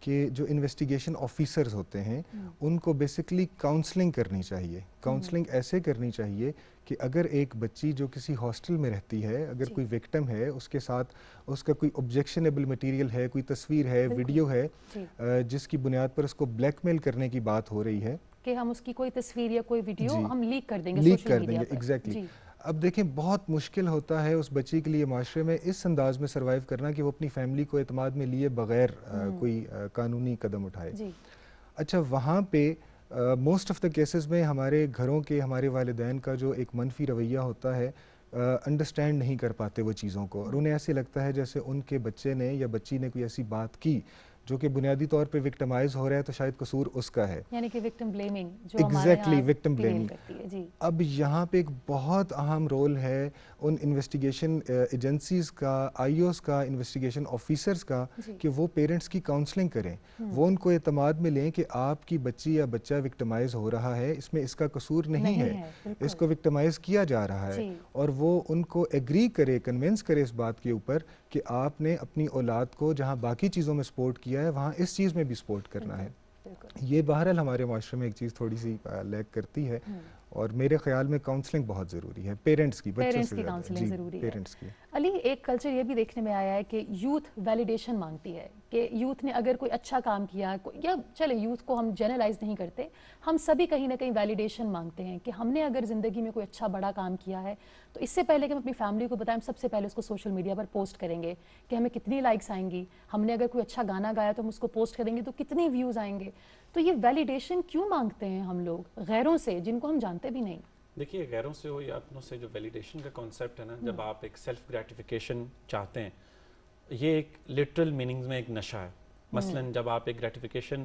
کہ جو انویسٹیگیشن آفیسرز ہوتے ہیں ان کو بیسکلی کاؤنسلنگ کرنی چاہیے. کاؤنسلنگ ایسے کرنی چاہیے کہ اگر ایک بچی جو کسی ہاسٹل میں رہتی ہے, اگر کوئی وکٹم ہے, اس کے ساتھ اس کا کوئی آبجیکشنیبل مٹیریل ہے, کوئی تصویر ہے, ویڈیو ہے, جس کی بنیاد پر اس کو بلیک میل کرنے کی بات ہو رہی ہے کہ ہم اس کی کوئی تصویر یا کوئی ویڈیو ہم لیک کر دیں گے سوشل میڈیا پر. ایگزیکٹلی. اب دیکھیں, بہت مشکل ہوتا ہے اس بچی کے لیے معاشرے میں اس انداز میں سروائیو کرنا کہ وہ اپنی فیملی کو اعتماد میں لیے بغیر کوئی قانونی قدم اٹھائے. اچھا, وہاں پہ موسٹ آف دا کیسز میں ہمارے گھروں کے, ہمارے والدین کا جو ایک منفی رویہ ہوتا ہے, انڈرسٹینڈ نہیں کر پاتے وہ چیزوں کو, اور انہیں ایسے لگتا ہے جیسے ان کے بچے نے یا بچی نے کوئی ایسی بات کی جو کہ بنیادی طور پہ وکٹمائز ہو رہا ہے تو شاید قصور اس کا ہے, یعنی کہ وکٹم بلیمنگ جو ایگزیکٹلی وکٹم بلیمنگ. جی. اب یہاں پہ ایک بہت اہم رول ہے ان انویسٹیگیشن ایجنسیز کا, IOs کا, انویسٹیگیشن آفیسرز کا, کہ وہ پیرنٹس کی کاؤنسلنگ کریں, وہ ان کو اعتماد میں لیں کہ آپ کی بچی یا بچہ وکٹمائز ہو رہا ہے, اس میں اس کا قصور نہیں ہے, اس کو وکٹمائز کیا جا رہا ہے, اور وہ ان کو ایگری کرے, کنونس کرے اس بات کے اوپر کہ آپ نے اپنی اولاد کو جہاں باقی چیزوں میں سپورٹ کیا ہے وہاں اس چیز میں بھی سپورٹ کرنا ہے. یہ بہرحال ہمارے معاشرے میں ایک چیز تھوڑی سی لیک کرتی ہے, اور میرے خیال میں کاؤنسلنگ بہت ضروری ہے, پیرنٹس کی, بچوں سے زیادہ. کاؤنسلنگ ضروری ہے. پیرنٹس کی. علی, ایک کلچر یہ بھی دیکھنے میں آیا ہے کہ یوتھ ویلیڈیشن مانگتی ہے, کہ یوتھ نے اگر کوئی اچھا کام کیا, یا چلے یوتھ کو ہم جنرلائز نہیں کرتے, ہم سبھی کہیں نہ کہیں ویلیڈیشن مانگتے ہیں کہ ہم نے اگر زندگی میں کوئی اچھا بڑا کام کیا ہے تو اس سے پہلے کہ ہم اپنی فیملی کو بتائیں, ہم سب سے پہلے اس کو سوشل میڈیا پر پوسٹ کریں گے کہ ہمیں کتنی لائکس آئیں گی, ہم نے اگر کوئی اچھا گانا گایا تو ہم اس کو پوسٹ کریں گے تو کتنے ویوز آئیں گے. تو یہ ویلیڈیشن کیوں مانگتے ہیں ہم لوگ غیروں سے جن کو ہم جانتے بھی نہیں؟ دیکھیے, غیروں سے ہو یا اپنوں سے, جو ویلیڈیشن کا کانسیپٹ ہے نا, جب آپ ایک سیلف گریٹیفیکیشن چاہتے ہیں, یہ ایک لٹرل میننگز میں ایک نشہ ہے. مثلاً جب آپ ایک گریٹیفیکیشن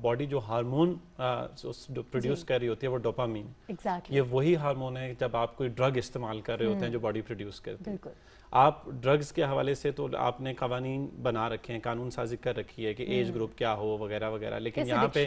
باڈی جو ہارمون پروڈیوس کر رہی ہوتی ہے وہ ڈوپامین، یہ وہی ہارمون ہے جب آپ کوئی ڈرگ استعمال کر رہے ہوتے ہیں جو باڈی پروڈیوس کرتی ہے. آپ ڈرگز کے حوالے سے تو آپ نے قوانین بنا رکھے ہیں، قانون سازی کر رکھی ہے کہ ایج گروپ کیا ہو وغیرہ وغیرہ، لیکن یہاں پہ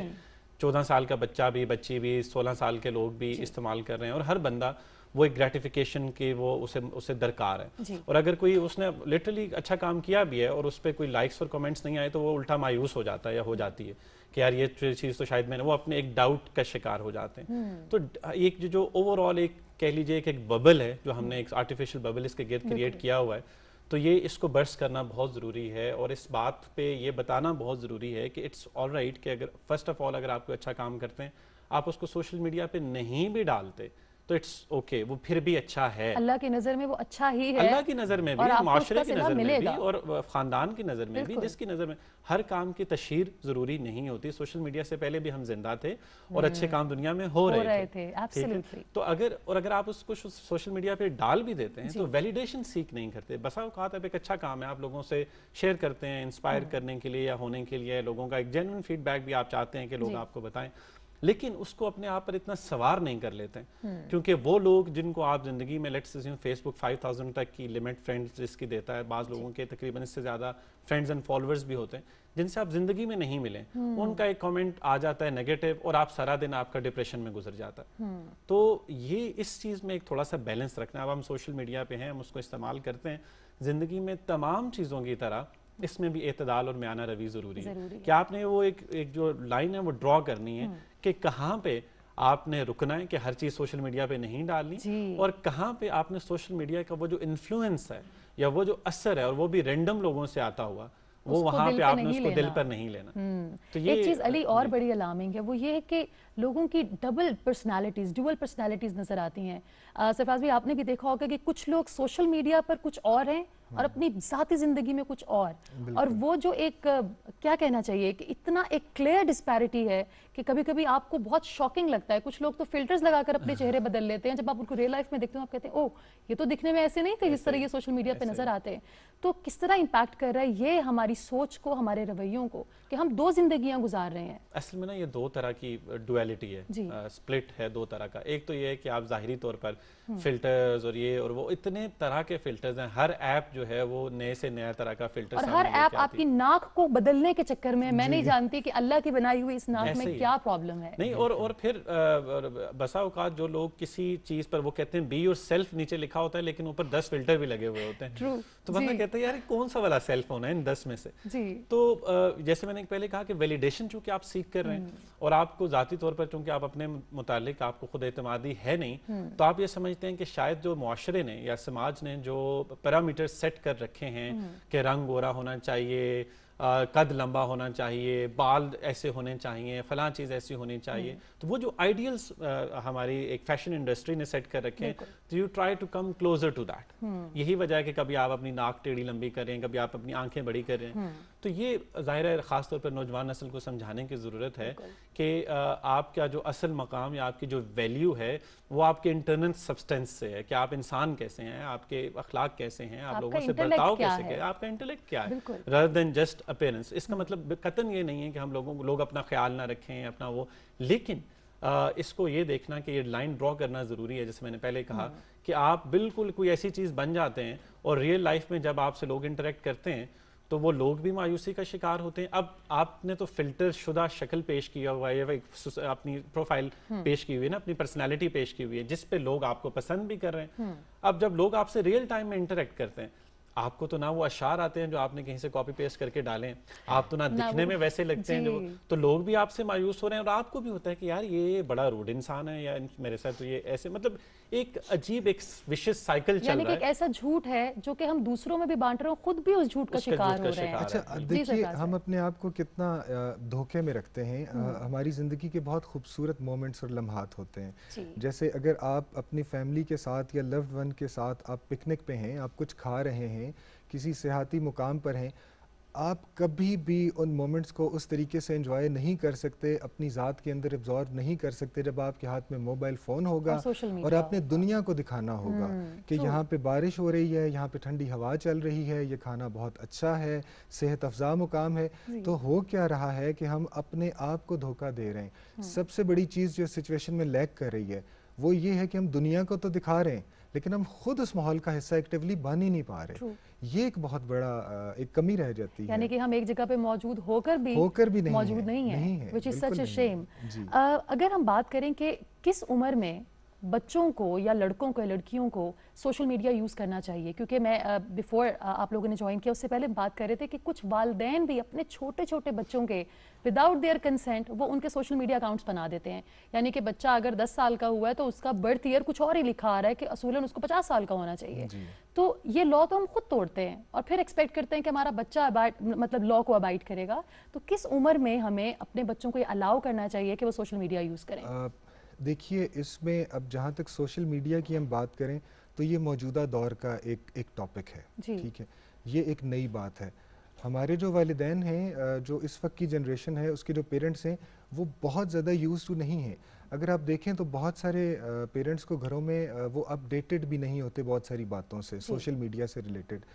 14 سال کا بچہ بھی، بچی بھی، 16 سال کے لوگ بھی استعمال کر رہے ہیں، اور ہر بندہ وہ ایک گریٹیفیکیشن کی وہ اسے درکار ہے. اور اگر کوئی اس نے لٹرلی اچھا کام کیا بھی ہے اور اس پہ کوئی لائکس اور کمنٹس نہیں آئے تو وہ الٹا مایوس ہو جاتا ہے یا ہو جاتی ہے کہ یار یہ چیز تو شاید میں نے، وہ اپنے ایک ڈاؤٹ کا شکار ہو جاتے ہیں. تو ایک جو اوور آل ایک کہہ لیجیے ایک ببل ہے جو ہم نے ایک آرٹیفیشل ببل اس کے گرد کریٹ کیا ہوا ہے، تو یہ اس کو برس کرنا بہت ضروری ہے. اور اس بات پہ یہ بتانا بہت ضروری ہے کہ اٹس آل رائٹ کہ اگر فرسٹ آف آل اگر آپ کو اچھا کام کرتے ہیں آپ اس کو سوشل میڈیا پہ نہیں بھی ڈالتے تو اٹس اوکے، وہ پھر بھی اچھا ہے. اللہ کی نظر میں وہ اچھا ہی ہے، اللہ کی نظر میں بھی، معاشرے کی نظر میں بھی، اور خاندان کی نظر میں بھی، جس کی نظر میں. ہر کام کی تشہیر ضروری نہیں ہوتی. سوشل میڈیا سے پہلے بھی ہم زندہ تھے اور اچھے کام دنیا میں ہو رہے تھے. تو اگر آپ اس کو سوشل میڈیا پہ ڈال بھی دیتے ہیں تو ویلیڈیشن سیکھ نہیں کرتے. بسا اوقات اب ایک اچھا کام ہے، آپ لوگوں سے شیئر کرتے ہیں انسپائر کرنے کے لیے یا ہونے کے لیے، لوگوں کا ایک جینوئن فیڈ بیک بھی آپ چاہتے ہیں کہ لوگ آپ کو بتائیں، لیکن اس کو اپنے آپ پر اتنا سوار نہیں کر لیتے ہیں. کیونکہ وہ لوگ جن کو آپ زندگی میں لیٹس اسیوم فیس بک 5000 تک کی لمٹ فرینڈز جس کی دیتا ہے، بعض لوگوں کے تقریباً اس سے زیادہ فرینڈز اینڈ فالوورز بھی ہوتے ہیں جن سے آپ زندگی میں نہیں ملیں، ان کا ایک کامنٹ آ جاتا ہے نیگیٹو اور آپ سارا دن آپ کا ڈپریشن میں گزر جاتا ہے. تو یہ اس چیز میں ایک تھوڑا سا بیلنس رکھنا ہے. اب ہم سوشل میڈیا پہ ہیں، ہم اس کو استعمال کرتے ہیں، زندگی میں تمام چیزوں کی طرح اس میں بھی اعتدال اور میانہ روی ضروری ہے کہ آپ نے وہ ایک جو لائن ہے وہ ڈرا کرنی ہے کہ کہاں پہ آپ نے رکنا ہے کہ ہر چیز سوشل میڈیا پہ نہیں ڈالنی، اور کہاں پہ آپ نے سوشل میڈیا کا وہ جو انفلوئنس ہے یا وہ جو اثر ہے اور وہ بھی رینڈم لوگوں سے آتا ہوا، وہ وہاں پہ آپ نے اس کو دل پر نہیں لینا. تو ایک چیز علی اور بڑی الارمنگ ہے، وہ یہ ہے کہ لوگوں کی ڈبل پرسنالٹیز نظر آتی ہیں. سرفراز بھی آپ نے بھی دیکھا ہوگا کہ کچھ لوگ سوشل میڈیا پر کچھ اور ہیں اور اپنی ذاتی زندگی میں کچھ اور وہ جو ایک کیا کہنا چاہیے کہ اتنا ایک کلیئر ڈسپیرٹی ہے کہ کبھی کبھی آپ کو بہت شاکنگ لگتا ہے. کچھ لوگ تو فلٹرز لگا کر اپنے چہرے بدل لیتے ہیں، جب آپ ان کو ریئل لائف میں دیکھتے ہیں آپ کہتے ہیں اوہ یہ تو دکھنے میں ایسے نہیں کہ جس طرح یہ سوشل میڈیا پہ نظر آتے ہیں. تو کس طرح امپیکٹ کر رہا ہے یہ ہماری سوچ کو، ہمارے رویوں کو، کہ ہم دو زندگیاں گزار رہے ہیں؟ اصل میں نا یہ دو طرح کی ڈویلٹی ہے، سپلٹ ہے دو طرح کا. ایک تو یہ ہے کہ آپ ظاہری طور پر فلٹرز اور یہ اور وہ اتنے طرح کے فلٹرز ہیں، ہر ایپ جو ہے وہ نئے سے نیا طرح کا فلٹر، اور ہر ایپ آپ کی ناک کو بدلنے کے چکر میں میں نہیں جانتی کہ اللہ کی بنائی ہوئی اس ناک میں کیا پرابلم ہے. نہیں اور پھر بسا اوقات جو لوگ کسی چیز پر وہ کہتے ہیں بی یور سیلف نیچے لکھا ہوتا ہے لیکن اوپر 10 فلٹر بھی لگے ہوئے ہوتے ہیں، تو بندہ کہتا ہے یار کون سا والا سیلف ہونا ہے ان 10 میں سے. تو جیسے میں نے پہلے کہا کہ ویلیڈیشن چونکہ آپ سیکھ کر رہے ہیں اور آپ کو ذاتی طور پر چونکہ آپ اپنے متعلق آپ کو خود اعتمادی ہے نہیں، تو آپ یہ سمجھتے ہیں کہ شاید جو معاشرے نے یا سماج نے جو پیرامیٹر سیٹ کر رکھے ہیں کہ رنگ گورا ہونا چاہیے، قد لمبا ہونا چاہیے، بال ایسے ہونے چاہیے، فلاں چیز ایسی ہونی چاہیے، تو وہ جو آئیڈیلز ہماری ایک فیشن انڈسٹری نے سیٹ کر رکھے ہیں، تو you try to come closer to that. یہی وجہ ہے کہ کبھی آپ اپنی ناک ٹیڑھی لمبی کریں، کبھی آپ اپنی آنکھیں بڑی کریں. تو یہ ظاہر ہے خاص طور پر نوجوان نسل کو سمجھانے کی ضرورت ہے کہ آپ کا جو اصل مقام یا آپ کی جو ویلیو ہے وہ آپ کے انٹرنل سبسٹنس سے ہے کہ آپ انسان کیسے ہیں، آپ کے اخلاق کیسے ہیں، آپ لوگوں سے برتاؤ کیسے ہیں، آپ کا انٹلیکٹ کیا ہے، rather than just appearance. اس کا مطلب قطعاً یہ نہیں ہے کہ ہم لوگ اپنا خیال نہ رکھیں اپنا وہ، لیکن اس کو یہ دیکھنا کہ یہ لائن ڈرا کرنا ضروری ہے. جیسے میں نے پہلے کہا کہ آپ بالکل کوئی ایسی چیز بن جاتے ہیں اور ریئل لائف میں جب آپ سے لوگ انٹریکٹ کرتے ہیں تو وہ لوگ بھی مایوسی کا شکار ہوتے ہیں. اب آپ نے تو فلٹر شدہ شکل پیش کیا ہوا ہے، اپنی پروفائل پیش کی ہوئی ہے نا، اپنی پرسنالٹی پیش کی ہوئی ہے جس پہ لوگ آپ کو پسند بھی کر رہے ہیں. اب جب لوگ آپ سے ریئل ٹائم میں انٹریکٹ کرتے ہیں، آپ کو تو نہ وہ اشعار آتے ہیں جو آپ نے کہیں سے کاپی پیسٹ کر کے ڈالیں، آپ تو نہ دکھنے میں ویسے لگتے ہیں جو، تو لوگ بھی آپ سے مایوس ہو رہے ہیں اور آپ کو بھی ہوتا ہے کہ یار یہ بڑا روڈ انسان ہے یا میرے ساتھ تو یہ ایسے، مطلب ایک عجیب ایک وشس سائیکل چل رہا ہے. یعنی کہ ایک ایسا جھوٹ ہے جو کہ ہم دوسروں میں بھی بانٹ رہے ہیں، خود بھی اس جھوٹ کا شکار ہو رہے ہیں. اچھا دیکھیے ہم اپنے آپ کو کتنا دھوکے میں رکھتے ہیں. ہماری زندگی کے بہت خوبصورت مومنٹس اور لمحات ہوتے ہیں. جیسے اگر آپ اپنی فیملی کے ساتھ یا لوڈ ون کے ساتھ آپ پکنک پہ ہیں، آپ کچھ کھا رہے ہیں، کسی سیاحتی مقام پر ہیں، آپ کبھی بھی ان مومنٹس کو اس طریقے سے انجوائے نہیں کر سکتے, اپنی ذات کے اندر ابزارو نہیں کر سکتے جب آپ کے ہاتھ میں موبائل فون ہوگا اور آپ نے دنیا کو دکھانا ہوگا کہ یہاں پہ بارش ہو رہی ہے, یہاں پہ ٹھنڈی ہوا چل رہی ہے, یہ کھانا بہت اچھا ہے, صحت افزا مقام ہے. تو ہو کیا رہا ہے کہ ہم اپنے آپ کو دھوکہ دے رہے ہیں. سب سے بڑی چیز جو سچویشن میں لیک کر رہی ہے وہ یہ ہے کہ ہم دنیا کو تو دکھا رہے ہیں لیکن ہم خود اس ماحول کا حصہ ایکٹیولی بن ہی نہیں پا رہے. یہ ایک بہت بڑا ایک کمی رہ جاتی ہے, یعنی کہ ہم ایک جگہ پہ موجود ہو کر بھی موجود نہیں ہیں, which is such a shame. اگر ہم بات کریں کہ کس عمر میں بچوں کو یا لڑکوں کو یا لڑکیوں کو سوشل میڈیا یوز کرنا چاہیے, کیونکہ میں بیفور آپ لوگوں نے جوائن کیا اس سے پہلے بات کر رہے تھے کہ کچھ والدین بھی اپنے چھوٹے چھوٹے بچوں کے وداؤٹ دیئر کنسنٹ وہ ان کے سوشل میڈیا اکاؤنٹس بنا دیتے ہیں. یعنی کہ بچہ اگر 10 سال کا ہوا ہے تو اس کا برتھ ایئر کچھ اور ہی لکھا آ رہا ہے کہ اصولاً اس کو 50 سال کا ہونا چاہیے. تو یہ لا تو ہم خود توڑتے ہیں اور پھر ایکسپیکٹ کرتے ہیں کہ ہمارا بچہ مطلب لا کو ابائڈ کرے گا. تو کس عمر میں ہمیں اپنے بچوں کو یہ الاؤ کرنا چاہیے کہ وہ سوشل میڈیا یوز کریں؟ دیکھیے اس میں اب جہاں تک سوشل میڈیا کی ہم بات کریں تو یہ موجودہ دور کا ایک ٹاپک ہے, ٹھیک ہے, یہ ایک نئی بات ہے. ہمارے جو والدین ہیں, جو اس وقت کی جنریشن ہے, اس کے جو پیرنٹس ہیں وہ بہت زیادہ یوز ٹو نہیں ہیں. اگر آپ دیکھیں تو بہت سارے پیرنٹس کو گھروں میں وہ اپ ڈیٹڈ بھی نہیں ہوتے بہت ساری باتوں سے, سوشل میڈیا سے ریلیٹڈ.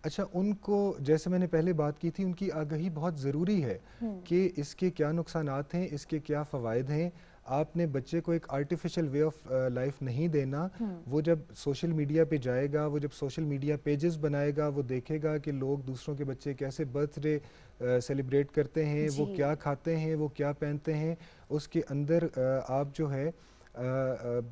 اچھا, ان کو جیسے میں نے پہلے بات کی تھی ان کی آگہی بہت ضروری ہے کہ اس کے کیا نقصانات ہیں, اس کے کیا فوائد ہیں. آپ نے بچے کو ایک آرٹیفیشل وے آف لائف نہیں دینا. وہ جب سوشل میڈیا پہ جائے گا, وہ جب سوشل میڈیا پیجز بنائے گا, وہ دیکھے گا کہ لوگ دوسروں کے بچے کیسے برتھ ڈے سیلیبریٹ کرتے ہیں, وہ کیا کھاتے ہیں, وہ کیا پہنتے ہیں. اس کے اندر آپ جو ہے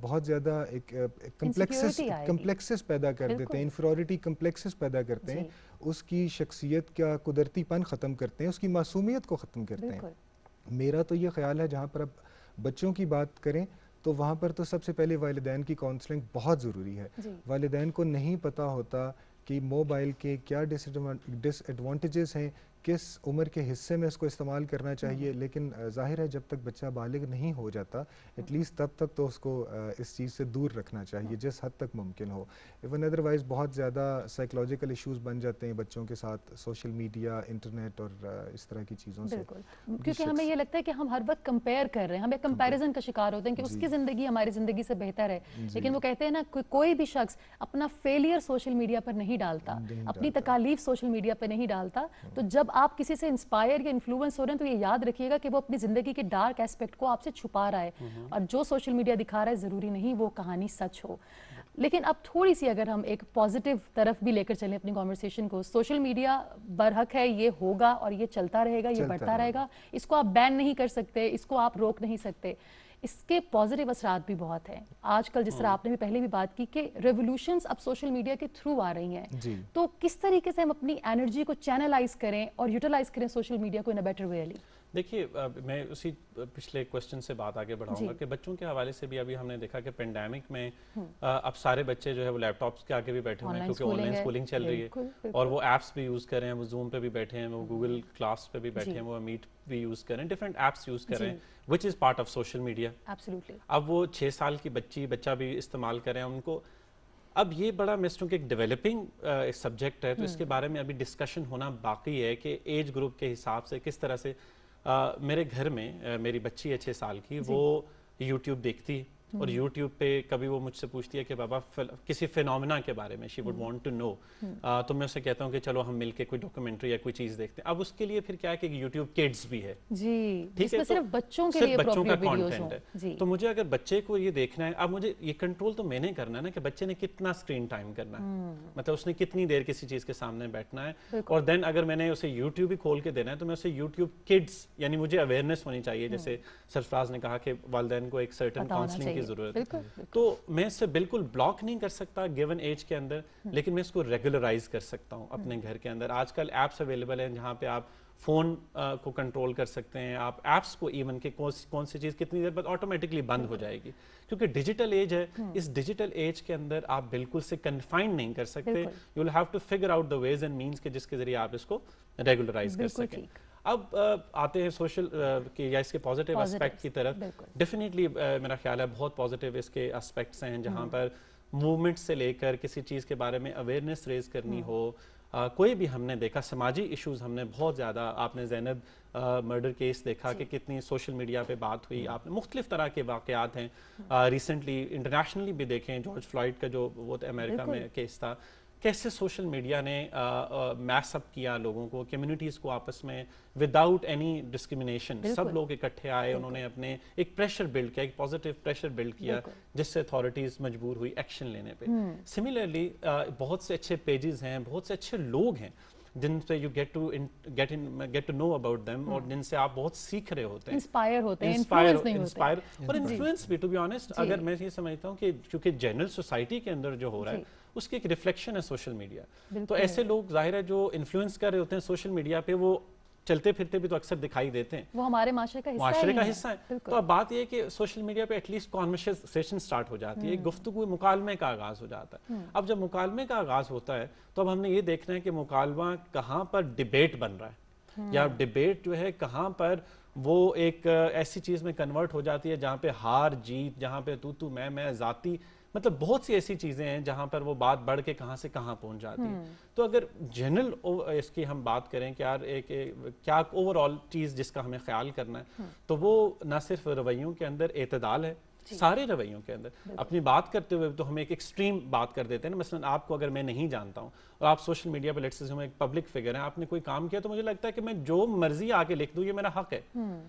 بہت زیادہ ایک کمپلیکسز پیدا کر دیتے ہیں, انفیریورٹی کمپلیکسز پیدا کرتے ہیں, اس کی شخصیت کا قدرتی پن ختم کرتے ہیں, اس کی معصومیت کو ختم کرتے ہیں. میرا تو یہ خیال ہے جہاں پر اب بچوں کی بات کریں تو وہاں پر تو سب سے پہلے والدین کی کاؤنسلنگ بہت ضروری ہے. والدین کو نہیں پتہ ہوتا کہ موبائل کے کیا ڈس ایڈوانٹیجز ہیں, کس عمر کے حصے میں اس کو استعمال کرنا چاہیے. لیکن ظاہر ہے جب تک بچہ بالغ نہیں ہو جاتا ایٹ لیسٹ تب تک تو اس کو اس چیز سے دور رکھنا چاہیے جس حد تک ممکن ہو. ایون ادروائز بہت زیادہ سائیکلوجیکل ایشوز بن جاتے ہیں بچوں کے ساتھ سوشل میڈیا, انٹرنیٹ اور اس طرح کی چیزوں سے. کیونکہ ہمیں یہ لگتا ہے کہ ہم ہر وقت کمپیئر کر رہے ہیں, ہم ایک کمپیریزن کا شکار ہوتے ہیں کہ اس کی زندگی ہماری زندگی سے بہتر ہے. لیکن وہ کہتے ہیں نا کوئی بھی شخص اپنا فیلئر سوشل میڈیا پر نہیں ڈالتا, اپنی تکالیف سوشل میڈیا پہ نہیں ڈالتا. تو جب آپ کسی سے انسپائر یا انفلوئنس ہو رہے ہیں تو یہ یاد رکھیے گا کہ وہ اپنی زندگی کے ڈارک ایسپیکٹ کو آپ سے چھپا رہا ہے, اور جو سوشل میڈیا دکھا رہا ہے ضروری نہیں وہ کہانی سچ ہو. لیکن اب تھوڑی سی اگر ہم ایک پازیٹیو طرف بھی لے کر چلیں اپنی کنورسیشن کو, سوشل میڈیا برحق ہے, یہ ہوگا اور یہ چلتا رہے گا, یہ بڑھتا رہے گا, اس کو آپ بین نہیں کر سکتے, اس کو آپ روک نہیں سکتے. اس کے پازیٹیو اثرات بھی بہت ہیں. آج کل جس طرح آپ نے بھی پہلے بھی بات کی کہ ریولوشنز اب سوشل میڈیا کے تھرو آ رہی ہیں, تو کس طریقے سے ہم اپنی انرجی کو چینلائز کریں اور یوٹیلائز کریں سوشل میڈیا کو ان اے بیٹر وے. علی, دیکھیے میں اسی پچھلے کوسچن سے بات آگے بڑھاؤں گا کہ بچوں کے حوالے سے بھی ابھی ہم نے دیکھا کہ پینڈیمک میں اب سارے بچے جو ہے وہ لیپ ٹاپس کے آگے بھی بیٹھے ہوئے ہیں کیونکہ آن لائن اسکولنگ چل رہی ہے, اور وہ ایپس بھی یوز کر رہے ہیں, وہ زوم پہ بھی بیٹھے ہیں, وہ گوگل کلاس پہ بھی بیٹھے ہیں, وہ میٹ بھی یوز کر رہے ہیں, ڈفرینٹ ایپس یوز کر رہے ہیں which is part of social media. Absolutely. اب وہ 6 سال کی بچہ بھی استعمال کریں ان کو. اب یہ بڑا میں سمجھوں کہ ایک ڈیولپنگ سبجیکٹ ہے, تو اس کے بارے میں ابھی ڈسکشن ہونا باقی ہے کہ ایج گروپ کے حساب سے کس طرح سے. میرے گھر میں میری بچی ہے 6 سال کی, وہ یوٹیوب دیکھتی اور یوٹیوب پہ کبھی وہ مجھ سے پوچھتی ہے کہ بابا کسی فینومینا کے بارے میں she would want to know, تو میں اسے کہتا ہوں کہ چلو ہم مل کے کوئی ڈاکومنٹری یا کوئی چیز دیکھتے ہیں. اب اس کے لیے پھر کیا ہے کہ یوٹیوب کڈز بھی ہے, جس میں صرف بچوں کے لیے بچوں کا کانٹینٹ ہے. تو مجھے اگر بچے کو یہ دیکھنا ہے, اب مجھے یہ کنٹرول تو میں نے کرنا ہے نا کہ بچے نے کتنا اسکرین ٹائم کرنا ہے, مطلب اس نے کتنی دیر کسی چیز کے سامنے بیٹھنا ہے. اور دین اگر میں نے اسے یوٹیوب ہی کھول کے دینا ہے تو میں اسے یوٹیوب کڈز, یعنی مجھے اویئرنیس ہونی چاہیے, جیسے سرفراز نے کہا کہ والدین کو ایک سرٹن کاؤنسلنگ کی ضرورت ہے. تو میں اس سے بالکل بلاک نہیں کر سکتا گیون ایج کے اندر, لیکن میں اس کو ریگولرائز کر سکتا ہوں اپنے گھر کے اندر. آج کل ایپس اویلیبل ہیں جہاں پہ آپ فون کو کنٹرول کر سکتے ہیں, آپ ایپس کو ایون کہ کون سی چیز کتنی دیر بعد آٹومیٹکلی بند ہو جائے گی, کیونکہ ڈیجیٹل ایج ہے. اس ڈیجیٹل ایج کے اندر آپ بالکل سے کنفائنڈ نہیں کر سکتے. You will have to figure out the ways and means کہ جس کے ذریعے آپ اس کو ریگولرائز کر سکیں. اب آتے ہیں سوشل یا اس کے پازیٹیو اسپیکٹ کی طرف. ڈیفینیٹلی میرا خیال ہے بہت پازیٹیو اس کے اسپیکٹس ہیں, جہاں پر موومنٹ سے لے کر کسی چیز کے بارے میں اویئرنیس ریز کرنی ہو, کوئی بھی ہم نے دیکھا سماجی ایشوز ہم نے بہت زیادہ, آپ نے زینب مرڈر کیس دیکھا کہ کتنی سوشل میڈیا پہ بات ہوئی, آپ نے مختلف طرح کے واقعات ہیں ریسنٹلی انٹرنیشنلی بھی دیکھیں, جارج فلائیڈ کا جو وہ امریکہ میں کیس تھا, کیسے سوشل میڈیا نے میس اپ کیا لوگوں کو, کمیونٹیز کو آپس میں وداؤٹ اینی ڈسکریمنیشن, سب لوگ اکٹھے آئے, انہوں نے اپنے ایک پریشر بلڈ کیا, ایک پازیٹیو پریشر بلڈ کیا, جس سے اتھارٹیز مجبور ہوئی ایکشن لینے پہ. سملرلی بہت سے اچھے پیجز ہیں, بہت سے اچھے لوگ ہیں جن سے you get to know about them, اور جن سے آپ بہت سیکھ رہے ہوتے ہیں, انسپائر ہوتے ہیں, انسپائر اور انفلوئنس بھی. ٹو بی آنیسٹ اگر میں یہ سمجھتا ہوں کہ چونکہ جنرل سوسائٹی کے اندر جو ہو رہا ہے اس کی ایک ریفلیکشن ہے سوشل میڈیا, تو ایسے لوگ ظاہر ہے جو انفلوئنس کر رہے ہوتے ہیں سوشل میڈیا پہ, وہ چلتے پھرتے بھی تو اکثر دکھائی دیتے ہیں, وہ ہمارے معاشرے کا حصہ ہے. تو اب بات یہ ہے کہ سوشل میڈیا پہ ایٹ لیسٹ کانورسیشن سٹارٹ ہو جاتی ہے, ایک گفتگو مکالمے کا آغاز ہو جاتا ہے. اب جب مکالمے کا آغاز ہوتا ہے تو اب ہم نے یہ دیکھنا ہے کہ مکالمہ کہاں پر ڈیبیٹ بن رہا ہے, یا ڈیبیٹ جو ہے کہاں پر وہ ایک ایسی چیز میں کنورٹ ہو جاتی ہے جہاں پہ ہار جیت, جہاں پہ تو میں ذاتی, مطلب بہت سی ایسی چیزیں ہیں جہاں پر وہ بات بڑھ کے کہاں سے کہاں پہنچ جاتی ہے. تو اگر جنرل اس کی ہم بات کریں کہ یار ایک کیا اوور آل چیز جس کا ہمیں خیال کرنا ہے, تو وہ نہ صرف رویوں کے اندر اعتدال ہے, سارے رویوں کے اندر اپنی بات کرتے ہوئے تو ہم ایک ایکسٹریم بات کر دیتے ہیں نا. مثلا آپ کو اگر میں نہیں جانتا ہوں اور آپ سوشل میڈیا پہ لیٹس سے ایک پبلک فگر ہیں, آپ نے کوئی کام کیا, تو مجھے لگتا ہے کہ میں جو مرضی آ کے لکھ دوں یہ میرا حق ہے,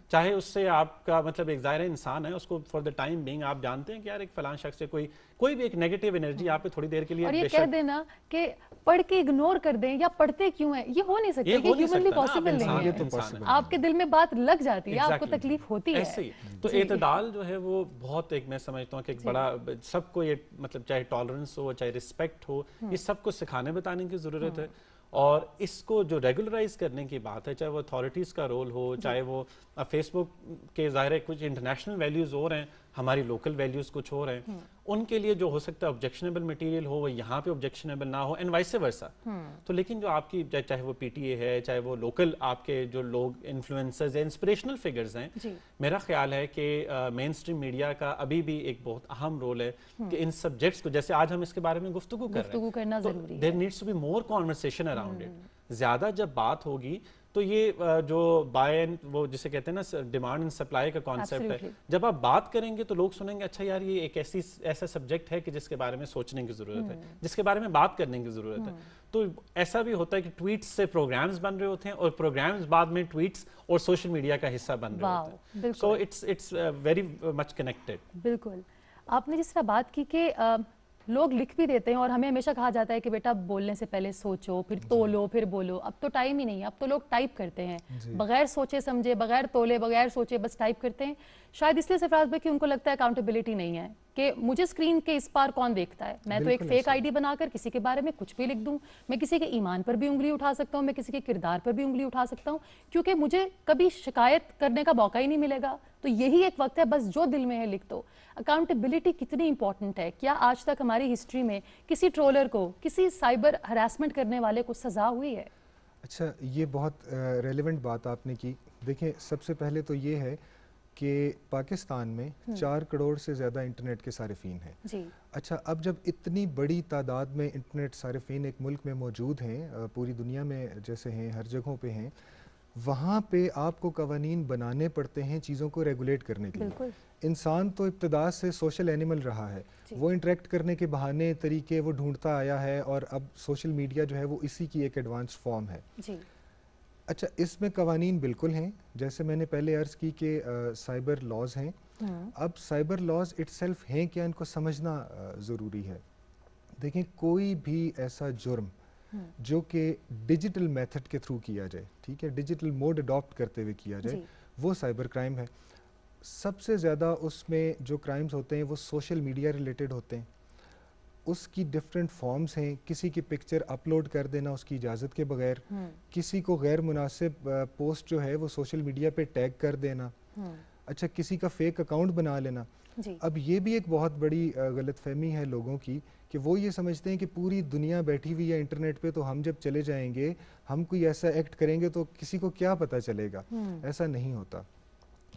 چاہے اس سے آپ کا مطلب ایک ظاہر انسان ہے, اس کو فار دا ٹائم بینگ آپ جانتے ہیں کہ یار ایک فلاں شخص سے کوئی بھی ایک نیگیٹو انرجی آپ پہ تھوڑی دیر کے لیے, اور یہ کہہ دینا کہ پڑھ کے اگنور کر دیں یا پڑھتے کیوں ہیں, یہ ہو نہیں سکتا, یہ ہیومنلی پاسبل نہیں ہے. آپ کے دل میں بات لگ جاتی ہے, آپ کو تکلیف ہوتی ہے. تو اعتدال جو ہے وہ بہت, ایک میں سمجھتا ہوں کہ ایک بڑا, سب کو یہ مطلب چاہے ٹالرنس ہو چاہے رسپیکٹ ہو, یہ سب کو سکھانے بتانے کی ضرورت ہے. اور اس کو جو ریگولرائز کرنے کی بات ہے, چاہے وہ اتھارٹیز کا رول ہو, چاہے وہ فیس بک کے ظاہر ہے کچھ انٹرنیشنل ویلیوز اور ہیں, ہماری لوکل ویلیوز کچھ اور ہیں, ان کے لیے جو ہو سکتا ہے آبجیکشنیبل مٹیریل ہو وہ یہاں پہ آبجیکشنیبل نہ ہو, اینڈ وائس ورسا. تو لیکن جو آپ کی چاہے وہ پی ٹی اے ہے, چاہے وہ لوکل آپ کے جو لوگ انفلوئنسرز ہیں, انسپریشنل فگرز ہیں, میرا خیال ہے کہ مین اسٹریم میڈیا کا ابھی بھی ایک بہت اہم رول ہے کہ ان سبجیکٹس کو, جیسے آج ہم اس کے بارے میں گفتگو کر رہے ہیں, تو there needs to be more conversation around it. زیادہ جب بات ہوگی تو یہ جو وہ جسے کہتے ہیں نا ڈیمانڈ اینڈ سپلائی کا کانسیپٹ ہے, جب آپ بات کریں گے تو لوگ سنیں گے اچھا یار یہ ایک ایسا سبجیکٹ ہے کہ جس کے بارے میں سوچنے کی ضرورت ہے, جس کے بارے میں بات کرنے کی ضرورت ہے. تو ایسا بھی ہوتا ہے کہ ٹویٹس سے پروگرامز بن رہے ہوتے ہیں, اور پروگرامز بعد میں ٹویٹس اور سوشل میڈیا کا حصہ بن رہے ہوتے ہیں. So it's very much connected. بالکل, آپ نے جس طرح بات کی کہ لوگ لکھ بھی دیتے ہیں, اور ہمیں ہمیشہ کہا جاتا ہے کہ بیٹا بولنے سے پہلے سوچو, پھر تولو, پھر بولو. اب تو ٹائم ہی نہیں ہے, اب تو لوگ ٹائپ کرتے ہیں بغیر سوچے سمجھے, بغیر تولے, بغیر سوچے بس ٹائپ کرتے ہیں. شاید اس لیے سرفراز بھائی کہ ان کو لگتا ہے اکاؤنٹیبلٹی نہیں ہے, کہ مجھے اسکرین کے اس پار کون دیکھتا ہے, میں تو ایک فیک آئی ڈی بنا کر کسی کے بارے میں کچھ بھی لکھ دوں, میں کسی کے ایمان پر بھی انگلی اٹھا سکتا ہوں, میں کسی کے کردار پر بھی انگلی اٹھا سکتا ہوں, کیونکہ مجھے کبھی شکایت کرنے کا موقع ہی نہیں ملے گا. تو یہی ایک وقت ہے بس جو دل میں ہے لکھ دو. اکاؤنٹیبلٹی کتنی امپورٹنٹ ہے, کیا آج تک ہماری ہسٹری میں کسی ٹرولر کو, کسی سائبر ہراسمنٹ کرنے والے کو سزا ہوئی ہے؟ اچھا, یہ بہت ریلیونٹ بات آپ نے کی. دیکھیں سب سے پہلے تو یہ ہے کہ پاکستان میں 4 کروڑ سے زیادہ انٹرنیٹ کے صارفین ہیں. جی اچھا, اب جب اتنی بڑی تعداد میں انٹرنیٹ صارفین ایک ملک میں موجود ہیں, پوری دنیا میں جیسے ہیں, ہر جگہوں پہ ہیں, وہاں پہ آپ کو قوانین بنانے پڑتے ہیں چیزوں کو ریگولیٹ کرنے کے لیے. انسان تو ابتدا سے سوشل اینیمل رہا ہے, وہ انٹریکٹ کرنے کے بہانے طریقے وہ ڈھونڈتا آیا ہے, اور اب سوشل میڈیا جو ہے وہ اسی کی ایک ایڈوانس فارم ہے. اچھا, اس میں قوانین بالکل ہیں, جیسے میں نے پہلے عرض کی کہ سائبر لاز ہیں. اب سائبر لاز اٹ سیلف ہیں کیا, ان کو سمجھنا ضروری ہے. دیکھیں, کوئی بھی ایسا جرم جو کہ ڈیجیٹل میتھڈ کے تھرو کیا جائے, ٹھیک ہے, ڈیجیٹل موڈ اڈاپٹ کرتے ہوئے کیا جائے, وہ سائبر کرائم ہے. سب سے زیادہ اس میں جو کرائمز ہوتے ہیں وہ سوشل میڈیا ریلیٹڈ ہوتے ہیں. اس کی ڈفرینٹ فارمز ہیں, کسی کی پکچر اپلوڈ کر دینا اس کی اجازت کے بغیر, کسی کو غیر مناسب پوسٹ جو ہے وہ سوشل میڈیا پہ ٹیگ کر دینا, اچھا کسی کا فیک اکاؤنٹ بنا لینا. اب یہ بھی ایک بہت بڑی غلط فہمی ہے لوگوں کی کہ وہ یہ سمجھتے ہیں کہ پوری دنیا بیٹھی ہوئی ہے انٹرنیٹ پہ, تو ہم جب چلے جائیں گے, ہم کوئی ایسا ایکٹ کریں گے تو کسی کو کیا پتہ چلے گا. ایسا نہیں ہوتا.